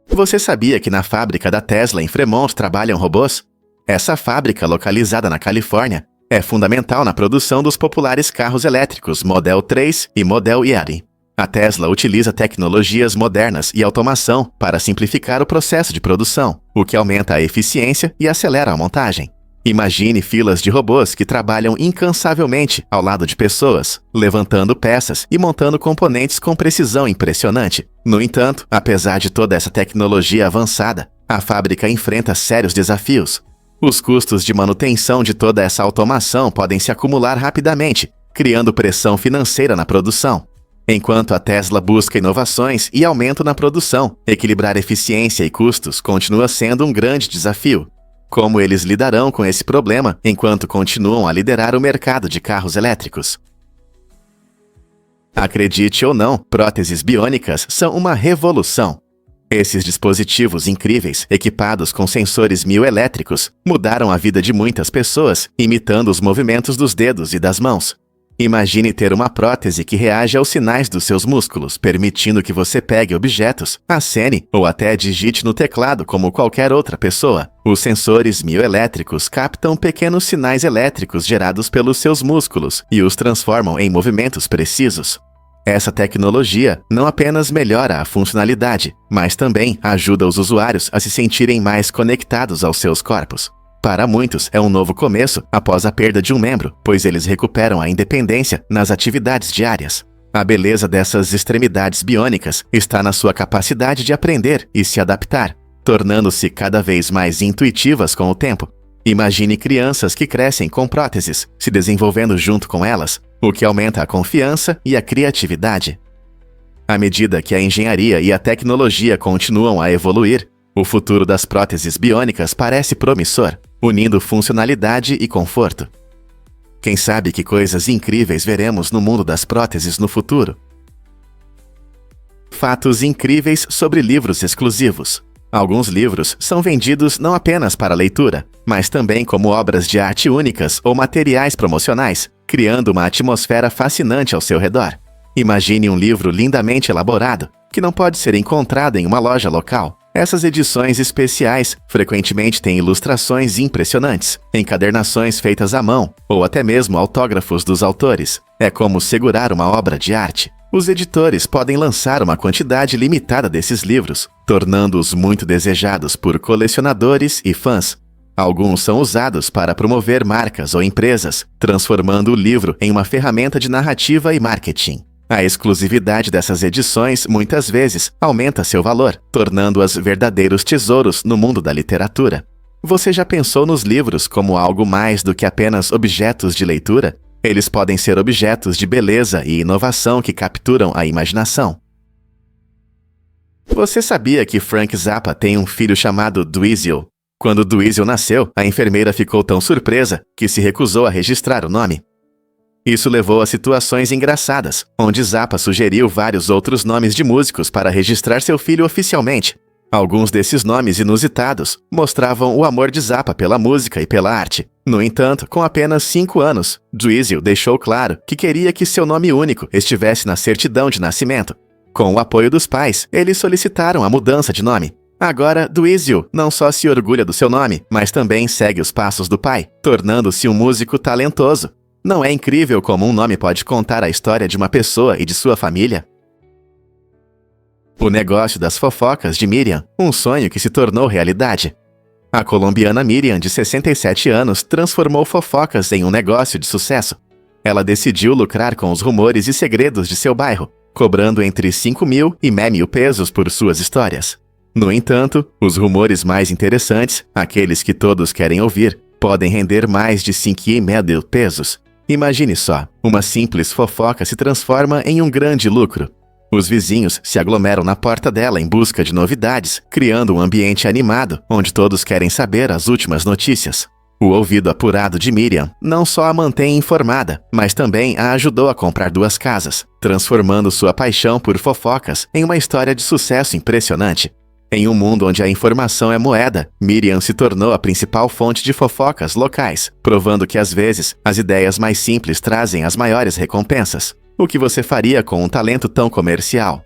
Você sabia que na fábrica da Tesla em Fremont trabalham robôs? Essa fábrica, localizada na Califórnia, é fundamental na produção dos populares carros elétricos Model 3 e Model Y. A Tesla utiliza tecnologias modernas e automação para simplificar o processo de produção, o que aumenta a eficiência e acelera a montagem. Imagine filas de robôs que trabalham incansavelmente ao lado de pessoas, levantando peças e montando componentes com precisão impressionante. No entanto, apesar de toda essa tecnologia avançada, a fábrica enfrenta sérios desafios. Os custos de manutenção de toda essa automação podem se acumular rapidamente, criando pressão financeira na produção. Enquanto a Tesla busca inovações e aumento na produção, equilibrar eficiência e custos continua sendo um grande desafio. Como eles lidarão com esse problema enquanto continuam a liderar o mercado de carros elétricos? Acredite ou não, próteses biônicas são uma revolução. Esses dispositivos incríveis, equipados com sensores mioelétricos, mudaram a vida de muitas pessoas, imitando os movimentos dos dedos e das mãos. Imagine ter uma prótese que reage aos sinais dos seus músculos, permitindo que você pegue objetos, acene ou até digite no teclado como qualquer outra pessoa. Os sensores mioelétricos captam pequenos sinais elétricos gerados pelos seus músculos e os transformam em movimentos precisos. Essa tecnologia não apenas melhora a funcionalidade, mas também ajuda os usuários a se sentirem mais conectados aos seus corpos. Para muitos, é um novo começo após a perda de um membro, pois eles recuperam a independência nas atividades diárias. A beleza dessas extremidades biônicas está na sua capacidade de aprender e se adaptar, tornando-se cada vez mais intuitivas com o tempo. Imagine crianças que crescem com próteses, se desenvolvendo junto com elas, o que aumenta a confiança e a criatividade. À medida que a engenharia e a tecnologia continuam a evoluir, o futuro das próteses biônicas parece promissor, unindo funcionalidade e conforto. Quem sabe que coisas incríveis veremos no mundo das próteses no futuro? Fatos incríveis sobre livros exclusivos. Alguns livros são vendidos não apenas para leitura, mas também como obras de arte únicas ou materiais promocionais, criando uma atmosfera fascinante ao seu redor. Imagine um livro lindamente elaborado, que não pode ser encontrado em uma loja local. Essas edições especiais frequentemente têm ilustrações impressionantes, encadernações feitas à mão, ou até mesmo autógrafos dos autores. É como segurar uma obra de arte. Os editores podem lançar uma quantidade limitada desses livros, tornando-os muito desejados por colecionadores e fãs. Alguns são usados para promover marcas ou empresas, transformando o livro em uma ferramenta de narrativa e marketing. A exclusividade dessas edições muitas vezes aumenta seu valor, tornando-as verdadeiros tesouros no mundo da literatura. Você já pensou nos livros como algo mais do que apenas objetos de leitura? Eles podem ser objetos de beleza e inovação que capturam a imaginação. Você sabia que Frank Zappa tem um filho chamado Dweezil? Quando Dweezil nasceu, a enfermeira ficou tão surpresa que se recusou a registrar o nome. Isso levou a situações engraçadas, onde Zappa sugeriu vários outros nomes de músicos para registrar seu filho oficialmente. Alguns desses nomes inusitados mostravam o amor de Zappa pela música e pela arte. No entanto, com apenas 5 anos, Dweezil deixou claro que queria que seu nome único estivesse na certidão de nascimento. Com o apoio dos pais, eles solicitaram a mudança de nome. Agora, Dweezil não só se orgulha do seu nome, mas também segue os passos do pai, tornando-se um músico talentoso. Não é incrível como um nome pode contar a história de uma pessoa e de sua família? O negócio das fofocas de Miriam, um sonho que se tornou realidade. A colombiana Miriam, de 67 anos, transformou fofocas em um negócio de sucesso. Ela decidiu lucrar com os rumores e segredos de seu bairro, cobrando entre 5.000 e 6.000 pesos por suas histórias. No entanto, os rumores mais interessantes, aqueles que todos querem ouvir, podem render mais de 5.000 pesos. Imagine só, uma simples fofoca se transforma em um grande lucro. Os vizinhos se aglomeram na porta dela em busca de novidades, criando um ambiente animado, onde todos querem saber as últimas notícias. O ouvido apurado de Miriam não só a mantém informada, mas também a ajudou a comprar 2 casas, transformando sua paixão por fofocas em uma história de sucesso impressionante. Em um mundo onde a informação é moeda, Miriam se tornou a principal fonte de fofocas locais, provando que às vezes as ideias mais simples trazem as maiores recompensas. O que você faria com um talento tão comercial?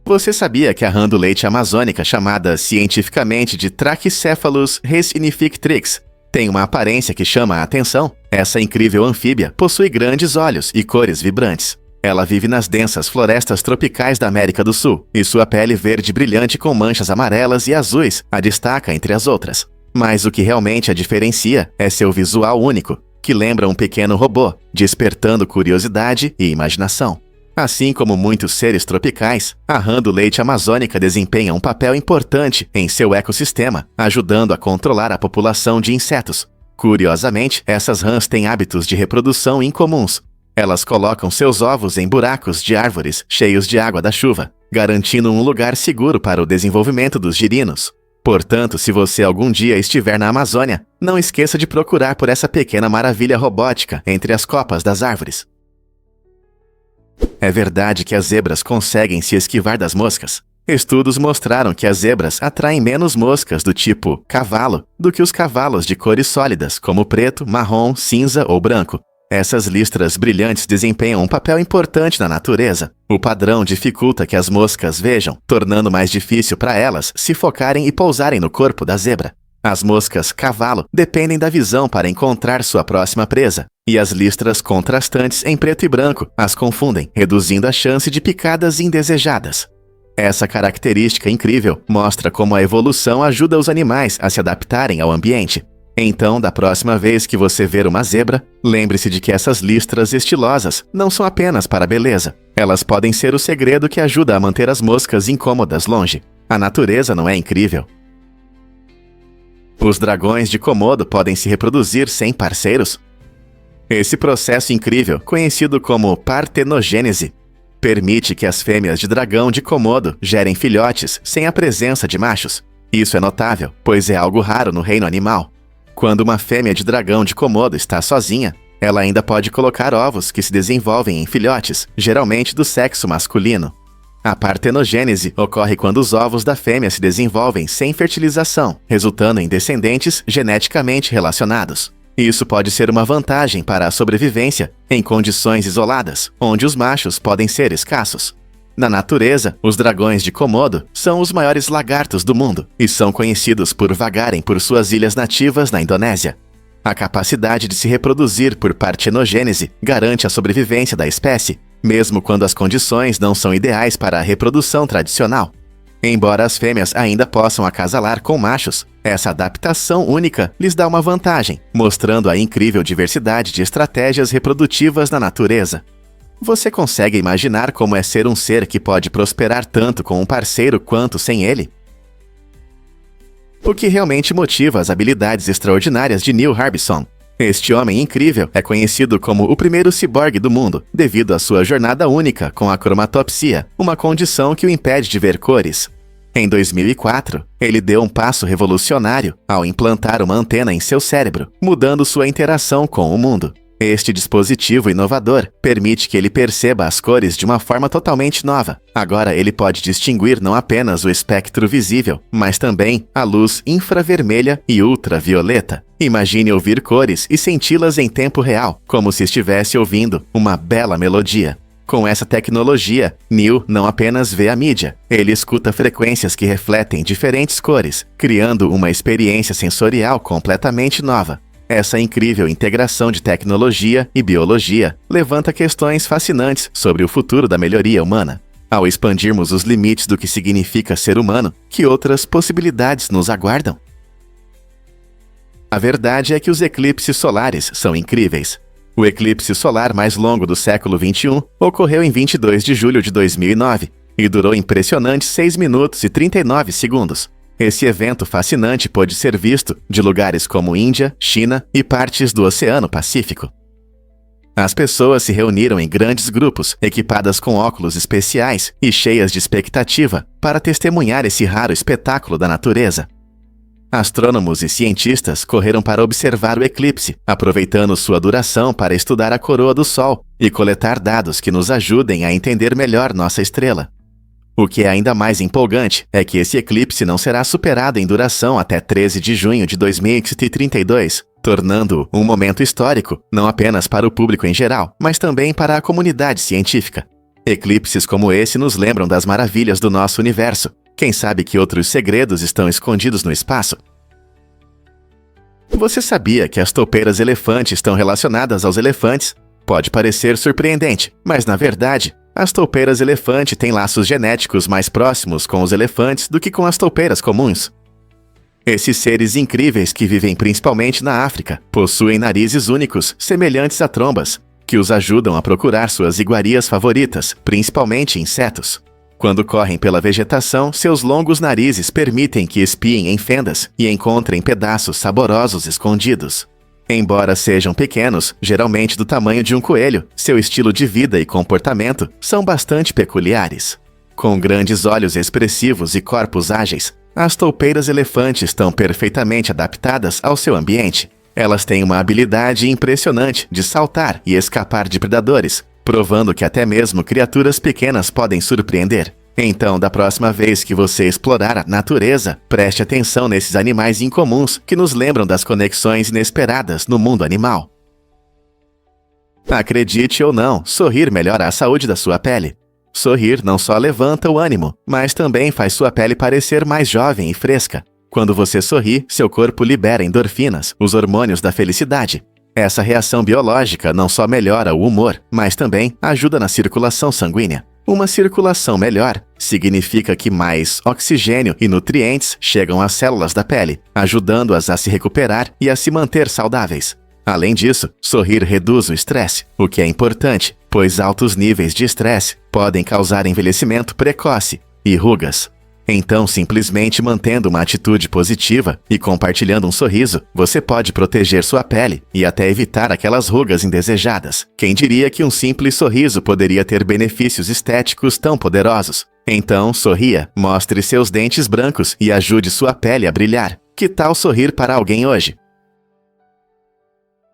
Você sabia que a rã do leite amazônica, chamada cientificamente de Trachycephalus resinifictrix, tem uma aparência que chama a atenção? Essa incrível anfíbia possui grandes olhos e cores vibrantes. Ela vive nas densas florestas tropicais da América do Sul, e sua pele verde brilhante com manchas amarelas e azuis a destaca entre as outras. Mas o que realmente a diferencia é seu visual único, que lembra um pequeno robô, despertando curiosidade e imaginação. Assim como muitos seres tropicais, a rã do leite amazônica desempenha um papel importante em seu ecossistema, ajudando a controlar a população de insetos. Curiosamente, essas rãs têm hábitos de reprodução incomuns. Elas colocam seus ovos em buracos de árvores cheios de água da chuva, garantindo um lugar seguro para o desenvolvimento dos girinos. Portanto, se você algum dia estiver na Amazônia, não esqueça de procurar por essa pequena maravilha robótica entre as copas das árvores. É verdade que as zebras conseguem se esquivar das moscas. Estudos mostraram que as zebras atraem menos moscas do tipo cavalo do que os cavalos de cores sólidas, como preto, marrom, cinza ou branco. Essas listras brilhantes desempenham um papel importante na natureza. O padrão dificulta que as moscas vejam, tornando mais difícil para elas se focarem e pousarem no corpo da zebra. As moscas cavalo dependem da visão para encontrar sua próxima presa, e as listras contrastantes em preto e branco as confundem, reduzindo a chance de picadas indesejadas. Essa característica incrível mostra como a evolução ajuda os animais a se adaptarem ao ambiente. Então, da próxima vez que você ver uma zebra, lembre-se de que essas listras estilosas não são apenas para beleza. Elas podem ser o segredo que ajuda a manter as moscas incômodas longe. A natureza não é incrível? Os dragões de Komodo podem se reproduzir sem parceiros? Esse processo incrível, conhecido como partenogênese, permite que as fêmeas de dragão de Komodo gerem filhotes sem a presença de machos. Isso é notável, pois é algo raro no reino animal. Quando uma fêmea de dragão de Komodo está sozinha, ela ainda pode colocar ovos que se desenvolvem em filhotes, geralmente do sexo masculino. A partenogênese ocorre quando os ovos da fêmea se desenvolvem sem fertilização, resultando em descendentes geneticamente relacionados. Isso pode ser uma vantagem para a sobrevivência em condições isoladas, onde os machos podem ser escassos. Na natureza, os dragões de Komodo são os maiores lagartos do mundo e são conhecidos por vagarem por suas ilhas nativas na Indonésia. A capacidade de se reproduzir por partenogênese garante a sobrevivência da espécie, mesmo quando as condições não são ideais para a reprodução tradicional. Embora as fêmeas ainda possam acasalar com machos, essa adaptação única lhes dá uma vantagem, mostrando a incrível diversidade de estratégias reprodutivas na natureza. Você consegue imaginar como é ser um ser que pode prosperar tanto com um parceiro quanto sem ele? O que realmente motiva as habilidades extraordinárias de Neil Harbisson? Este homem incrível é conhecido como o primeiro ciborgue do mundo, devido à sua jornada única com a cromatopsia, uma condição que o impede de ver cores. Em 2004, ele deu um passo revolucionário ao implantar uma antena em seu cérebro, mudando sua interação com o mundo. Este dispositivo inovador permite que ele perceba as cores de uma forma totalmente nova. Agora ele pode distinguir não apenas o espectro visível, mas também a luz infravermelha e ultravioleta. Imagine ouvir cores e senti-las em tempo real, como se estivesse ouvindo uma bela melodia. Com essa tecnologia, Neil não apenas vê a mídia, ele escuta frequências que refletem diferentes cores, criando uma experiência sensorial completamente nova. Essa incrível integração de tecnologia e biologia levanta questões fascinantes sobre o futuro da melhoria humana. Ao expandirmos os limites do que significa ser humano, que outras possibilidades nos aguardam? A verdade é que os eclipses solares são incríveis. O eclipse solar mais longo do século XXI ocorreu em 22 de julho de 2009 e durou impressionantes 6 minutos e 39 segundos. Esse evento fascinante pôde ser visto de lugares como Índia, China e partes do Oceano Pacífico. As pessoas se reuniram em grandes grupos, equipadas com óculos especiais e cheias de expectativa para testemunhar esse raro espetáculo da natureza. Astrônomos e cientistas correram para observar o eclipse, aproveitando sua duração para estudar a coroa do Sol e coletar dados que nos ajudem a entender melhor nossa estrela. O que é ainda mais empolgante é que esse eclipse não será superado em duração até 13 de junho de 2032, tornando-o um momento histórico, não apenas para o público em geral, mas também para a comunidade científica. Eclipses como esse nos lembram das maravilhas do nosso universo. Quem sabe que outros segredos estão escondidos no espaço? Você sabia que as toupeiras elefante estão relacionadas aos elefantes? Pode parecer surpreendente, mas na verdade, as toupeiras elefante têm laços genéticos mais próximos com os elefantes do que com as toupeiras comuns. Esses seres incríveis que vivem principalmente na África possuem narizes únicos, semelhantes a trombas, que os ajudam a procurar suas iguarias favoritas, principalmente insetos. Quando correm pela vegetação, seus longos narizes permitem que espiem em fendas e encontrem pedaços saborosos escondidos. Embora sejam pequenos, geralmente do tamanho de um coelho, seu estilo de vida e comportamento são bastante peculiares. Com grandes olhos expressivos e corpos ágeis, as toupeiras elefante estão perfeitamente adaptadas ao seu ambiente. Elas têm uma habilidade impressionante de saltar e escapar de predadores, provando que até mesmo criaturas pequenas podem surpreender. Então, da próxima vez que você explorar a natureza, preste atenção nesses animais incomuns que nos lembram das conexões inesperadas no mundo animal. Acredite ou não, sorrir melhora a saúde da sua pele. Sorrir não só levanta o ânimo, mas também faz sua pele parecer mais jovem e fresca. Quando você sorri, seu corpo libera endorfinas, os hormônios da felicidade. Essa reação biológica não só melhora o humor, mas também ajuda na circulação sanguínea. Uma circulação melhor significa que mais oxigênio e nutrientes chegam às células da pele, ajudando-as a se recuperar e a se manter saudáveis. Além disso, sorrir reduz o estresse, o que é importante, pois altos níveis de estresse podem causar envelhecimento precoce e rugas. Então, simplesmente mantendo uma atitude positiva e compartilhando um sorriso, você pode proteger sua pele e até evitar aquelas rugas indesejadas. Quem diria que um simples sorriso poderia ter benefícios estéticos tão poderosos? Então, sorria, mostre seus dentes brancos e ajude sua pele a brilhar. Que tal sorrir para alguém hoje?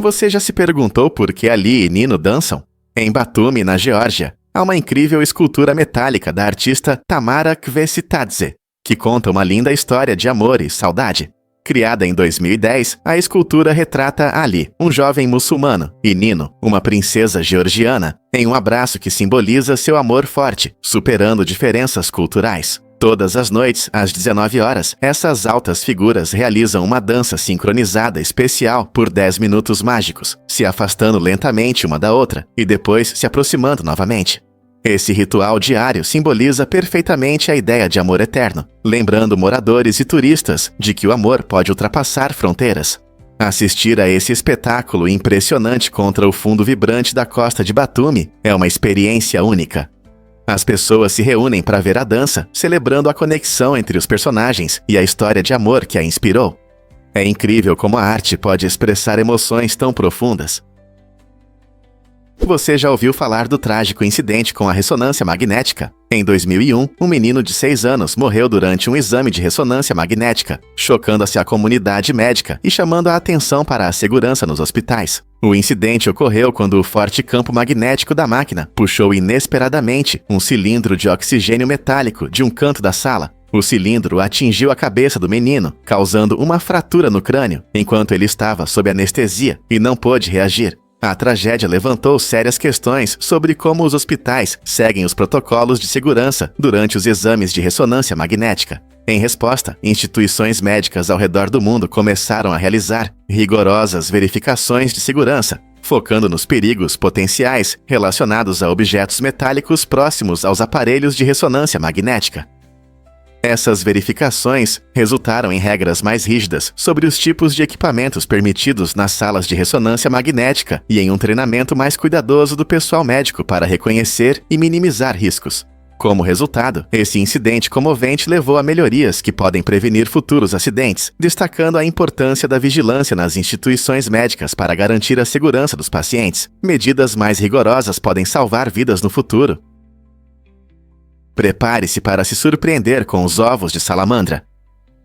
Você já se perguntou por que Ali e Nino dançam? Em Batumi, na Geórgia, há uma incrível escultura metálica da artista Tamara Kvesitadze, que conta uma linda história de amor e saudade. Criada em 2010, a escultura retrata Ali, um jovem muçulmano, e Nino, uma princesa georgiana, em um abraço que simboliza seu amor forte, superando diferenças culturais. Todas as noites, às 19 horas, essas altas figuras realizam uma dança sincronizada especial por 10 minutos mágicos, se afastando lentamente uma da outra e depois se aproximando novamente. Esse ritual diário simboliza perfeitamente a ideia de amor eterno, lembrando moradores e turistas de que o amor pode ultrapassar fronteiras. Assistir a esse espetáculo impressionante contra o fundo vibrante da costa de Batumi é uma experiência única. As pessoas se reúnem para ver a dança, celebrando a conexão entre os personagens e a história de amor que a inspirou. É incrível como a arte pode expressar emoções tão profundas. Você já ouviu falar do trágico incidente com a ressonância magnética? Em 2001, um menino de 6 anos morreu durante um exame de ressonância magnética, chocando-se a comunidade médica e chamando a atenção para a segurança nos hospitais. O incidente ocorreu quando o forte campo magnético da máquina puxou inesperadamente um cilindro de oxigênio metálico de um canto da sala. O cilindro atingiu a cabeça do menino, causando uma fratura no crânio, enquanto ele estava sob anestesia e não pôde reagir. A tragédia levantou sérias questões sobre como os hospitais seguem os protocolos de segurança durante os exames de ressonância magnética. Em resposta, instituições médicas ao redor do mundo começaram a realizar rigorosas verificações de segurança, focando nos perigos potenciais relacionados a objetos metálicos próximos aos aparelhos de ressonância magnética. Essas verificações resultaram em regras mais rígidas sobre os tipos de equipamentos permitidos nas salas de ressonância magnética e em um treinamento mais cuidadoso do pessoal médico para reconhecer e minimizar riscos. Como resultado, esse incidente comovente levou a melhorias que podem prevenir futuros acidentes, destacando a importância da vigilância nas instituições médicas para garantir a segurança dos pacientes. Medidas mais rigorosas podem salvar vidas no futuro. Prepare-se para se surpreender com os ovos de salamandra.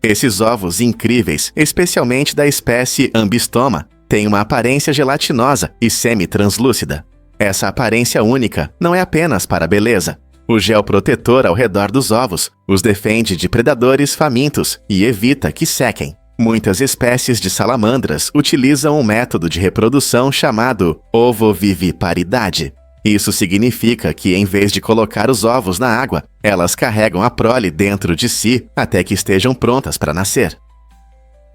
Esses ovos incríveis, especialmente da espécie Ambystoma, têm uma aparência gelatinosa e semi-translúcida. Essa aparência única não é apenas para a beleza. O gel protetor ao redor dos ovos os defende de predadores famintos e evita que sequem. Muitas espécies de salamandras utilizam um método de reprodução chamado ovoviviparidade. Isso significa que, em vez de colocar os ovos na água, elas carregam a prole dentro de si até que estejam prontas para nascer.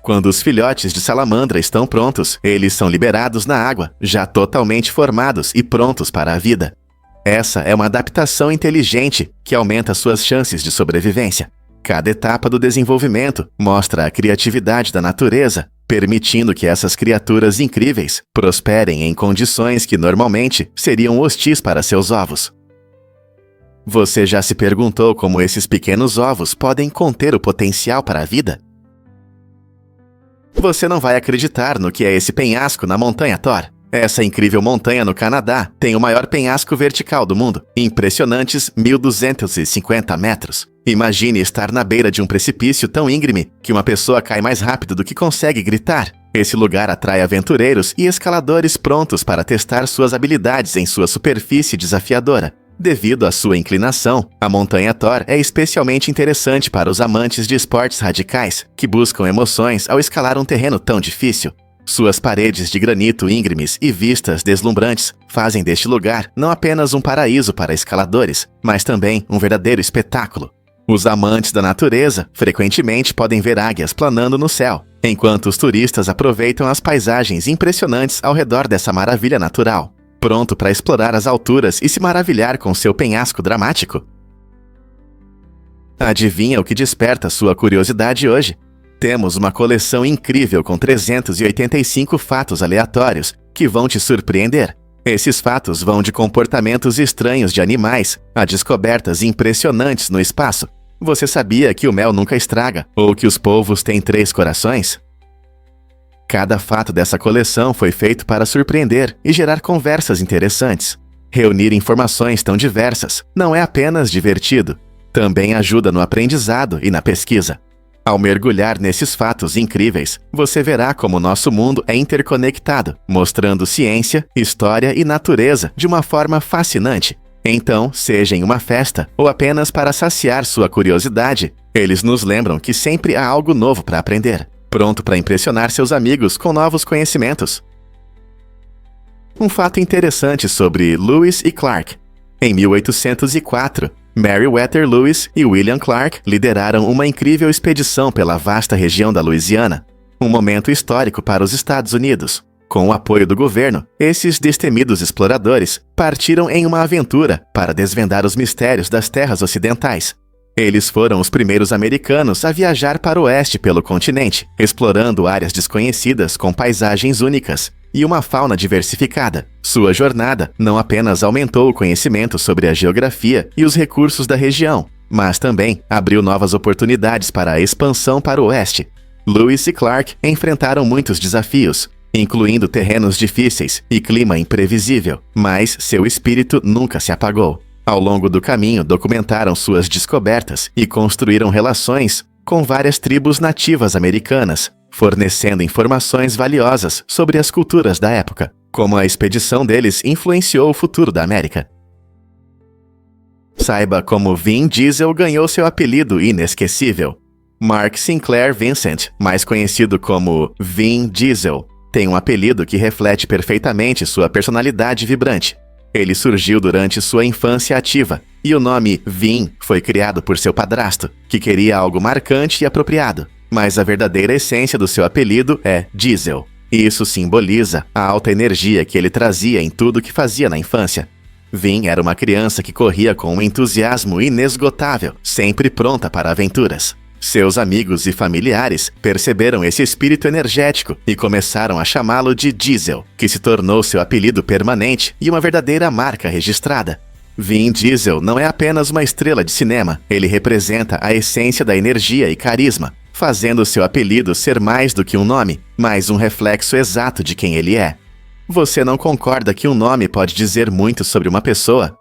Quando os filhotes de salamandra estão prontos, eles são liberados na água, já totalmente formados e prontos para a vida. Essa é uma adaptação inteligente que aumenta suas chances de sobrevivência. Cada etapa do desenvolvimento mostra a criatividade da natureza, permitindo que essas criaturas incríveis prosperem em condições que normalmente seriam hostis para seus ovos. Você já se perguntou como esses pequenos ovos podem conter o potencial para a vida? Você não vai acreditar no que é esse penhasco na Montanha Thor. Essa incrível montanha no Canadá tem o maior penhasco vertical do mundo, impressionantes 1.250 metros. Imagine estar na beira de um precipício tão íngreme que uma pessoa cai mais rápido do que consegue gritar. Esse lugar atrai aventureiros e escaladores prontos para testar suas habilidades em sua superfície desafiadora. Devido à sua inclinação, a Montanha Thor é especialmente interessante para os amantes de esportes radicais que buscam emoções ao escalar um terreno tão difícil. Suas paredes de granito íngremes e vistas deslumbrantes fazem deste lugar não apenas um paraíso para escaladores, mas também um verdadeiro espetáculo. Os amantes da natureza frequentemente podem ver águias planando no céu, enquanto os turistas aproveitam as paisagens impressionantes ao redor dessa maravilha natural. Pronto para explorar as alturas e se maravilhar com seu penhasco dramático? Adivinha o que desperta sua curiosidade hoje? Temos uma coleção incrível com 385 fatos aleatórios que vão te surpreender. Esses fatos vão de comportamentos estranhos de animais a descobertas impressionantes no espaço. Você sabia que o mel nunca estraga ou que os polvos têm 3 corações? Cada fato dessa coleção foi feito para surpreender e gerar conversas interessantes. Reunir informações tão diversas não é apenas divertido, também ajuda no aprendizado e na pesquisa. Ao mergulhar nesses fatos incríveis, você verá como nosso mundo é interconectado, mostrando ciência, história e natureza de uma forma fascinante. Então, seja em uma festa ou apenas para saciar sua curiosidade, eles nos lembram que sempre há algo novo para aprender, pronto para impressionar seus amigos com novos conhecimentos. Um fato interessante sobre Lewis e Clark. Em 1804, Meriwether Lewis e William Clark lideraram uma incrível expedição pela vasta região da Louisiana, um momento histórico para os Estados Unidos. Com o apoio do governo, esses destemidos exploradores partiram em uma aventura para desvendar os mistérios das terras ocidentais. Eles foram os primeiros americanos a viajar para o oeste pelo continente, explorando áreas desconhecidas com paisagens únicas e uma fauna diversificada. Sua jornada não apenas aumentou o conhecimento sobre a geografia e os recursos da região, mas também abriu novas oportunidades para a expansão para o oeste. Lewis e Clark enfrentaram muitos desafios, incluindo terrenos difíceis e clima imprevisível, mas seu espírito nunca se apagou. Ao longo do caminho, documentaram suas descobertas e construíram relações com várias tribos nativas americanas, fornecendo informações valiosas sobre as culturas da época, como a expedição deles influenciou o futuro da América. Saiba como Vin Diesel ganhou seu apelido inesquecível. Mark Sinclair Vincent, mais conhecido como Vin Diesel, tem um apelido que reflete perfeitamente sua personalidade vibrante. Ele surgiu durante sua infância ativa, e o nome Vin foi criado por seu padrasto, que queria algo marcante e apropriado. Mas a verdadeira essência do seu apelido é Diesel. E isso simboliza a alta energia que ele trazia em tudo que fazia na infância. Vin era uma criança que corria com um entusiasmo inesgotável, sempre pronta para aventuras. Seus amigos e familiares perceberam esse espírito energético e começaram a chamá-lo de Diesel, que se tornou seu apelido permanente e uma verdadeira marca registrada. Vin Diesel não é apenas uma estrela de cinema, ele representa a essência da energia e carisma, fazendo seu apelido ser mais do que um nome, mas um reflexo exato de quem ele é. Você não concorda que um nome pode dizer muito sobre uma pessoa?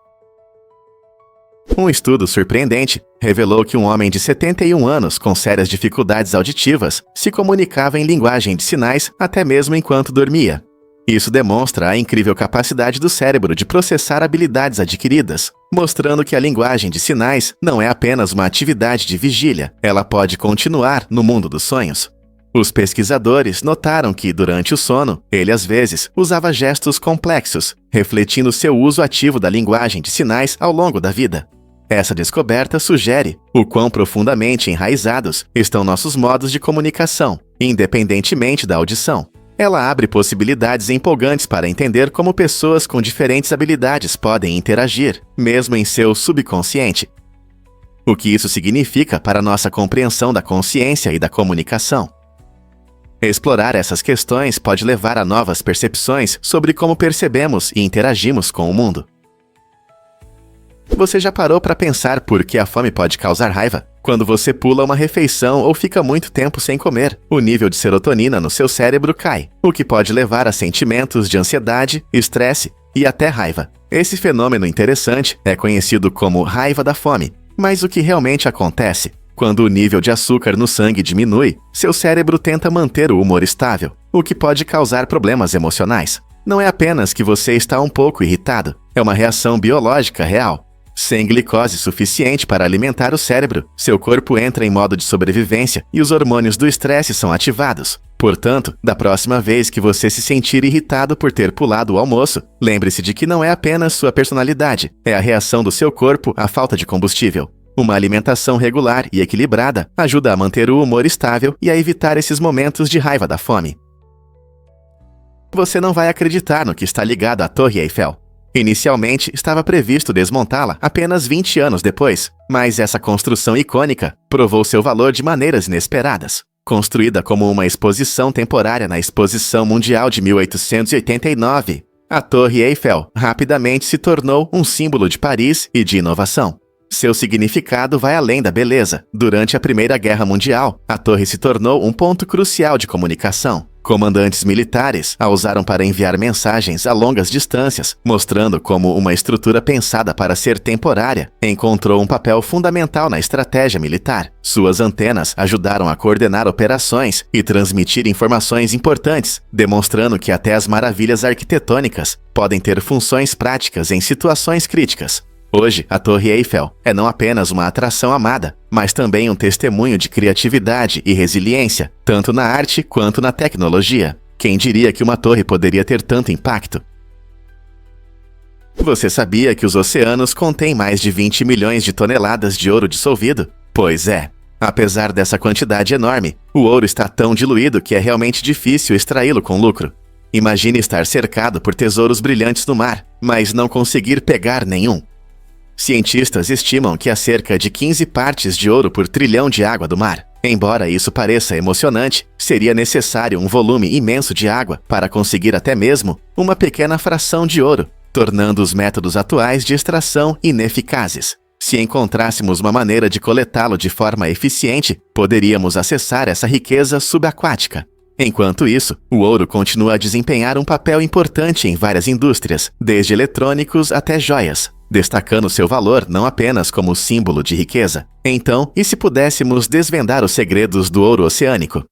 Um estudo surpreendente revelou que um homem de 71 anos com sérias dificuldades auditivas se comunicava em linguagem de sinais até mesmo enquanto dormia. Isso demonstra a incrível capacidade do cérebro de processar habilidades adquiridas, mostrando que a linguagem de sinais não é apenas uma atividade de vigília, ela pode continuar no mundo dos sonhos. Os pesquisadores notaram que, durante o sono, ele às vezes usava gestos complexos, refletindo seu uso ativo da linguagem de sinais ao longo da vida. Essa descoberta sugere o quão profundamente enraizados estão nossos modos de comunicação, independentemente da audição. Ela abre possibilidades empolgantes para entender como pessoas com diferentes habilidades podem interagir, mesmo em seu subconsciente. O que isso significa para nossa compreensão da consciência e da comunicação? Explorar essas questões pode levar a novas percepções sobre como percebemos e interagimos com o mundo. Você já parou para pensar por que a fome pode causar raiva? Quando você pula uma refeição ou fica muito tempo sem comer, o nível de serotonina no seu cérebro cai, o que pode levar a sentimentos de ansiedade, estresse e até raiva. Esse fenômeno interessante é conhecido como raiva da fome. Mas o que realmente acontece? Quando o nível de açúcar no sangue diminui, seu cérebro tenta manter o humor estável, o que pode causar problemas emocionais. Não é apenas que você está um pouco irritado, é uma reação biológica real. Sem glicose suficiente para alimentar o cérebro, seu corpo entra em modo de sobrevivência e os hormônios do estresse são ativados. Portanto, da próxima vez que você se sentir irritado por ter pulado o almoço, lembre-se de que não é apenas sua personalidade, é a reação do seu corpo à falta de combustível. Uma alimentação regular e equilibrada ajuda a manter o humor estável e a evitar esses momentos de raiva da fome. Você não vai acreditar no que está ligado à Torre Eiffel. Inicialmente, estava previsto desmontá-la apenas 20 anos depois, mas essa construção icônica provou seu valor de maneiras inesperadas. Construída como uma exposição temporária na Exposição Mundial de 1889, a Torre Eiffel rapidamente se tornou um símbolo de Paris e de inovação. Seu significado vai além da beleza. Durante a Primeira Guerra Mundial, a torre se tornou um ponto crucial de comunicação. Comandantes militares a usaram para enviar mensagens a longas distâncias, mostrando como uma estrutura pensada para ser temporária encontrou um papel fundamental na estratégia militar. Suas antenas ajudaram a coordenar operações e transmitir informações importantes, demonstrando que até as maravilhas arquitetônicas podem ter funções práticas em situações críticas. Hoje, a Torre Eiffel é não apenas uma atração amada, mas também um testemunho de criatividade e resiliência, tanto na arte quanto na tecnologia. Quem diria que uma torre poderia ter tanto impacto? Você sabia que os oceanos contêm mais de 20 milhões de toneladas de ouro dissolvido? Pois é. Apesar dessa quantidade enorme, o ouro está tão diluído que é realmente difícil extraí-lo com lucro. Imagine estar cercado por tesouros brilhantes no mar, mas não conseguir pegar nenhum. Cientistas estimam que há cerca de 15 partes de ouro por trilhão de água do mar. Embora isso pareça emocionante, seria necessário um volume imenso de água para conseguir até mesmo uma pequena fração de ouro, tornando os métodos atuais de extração ineficazes. Se encontrássemos uma maneira de coletá-lo de forma eficiente, poderíamos acessar essa riqueza subaquática. Enquanto isso, o ouro continua a desempenhar um papel importante em várias indústrias, desde eletrônicos até joias, destacando seu valor não apenas como símbolo de riqueza. Então, e se pudéssemos desvendar os segredos do ouro oceânico?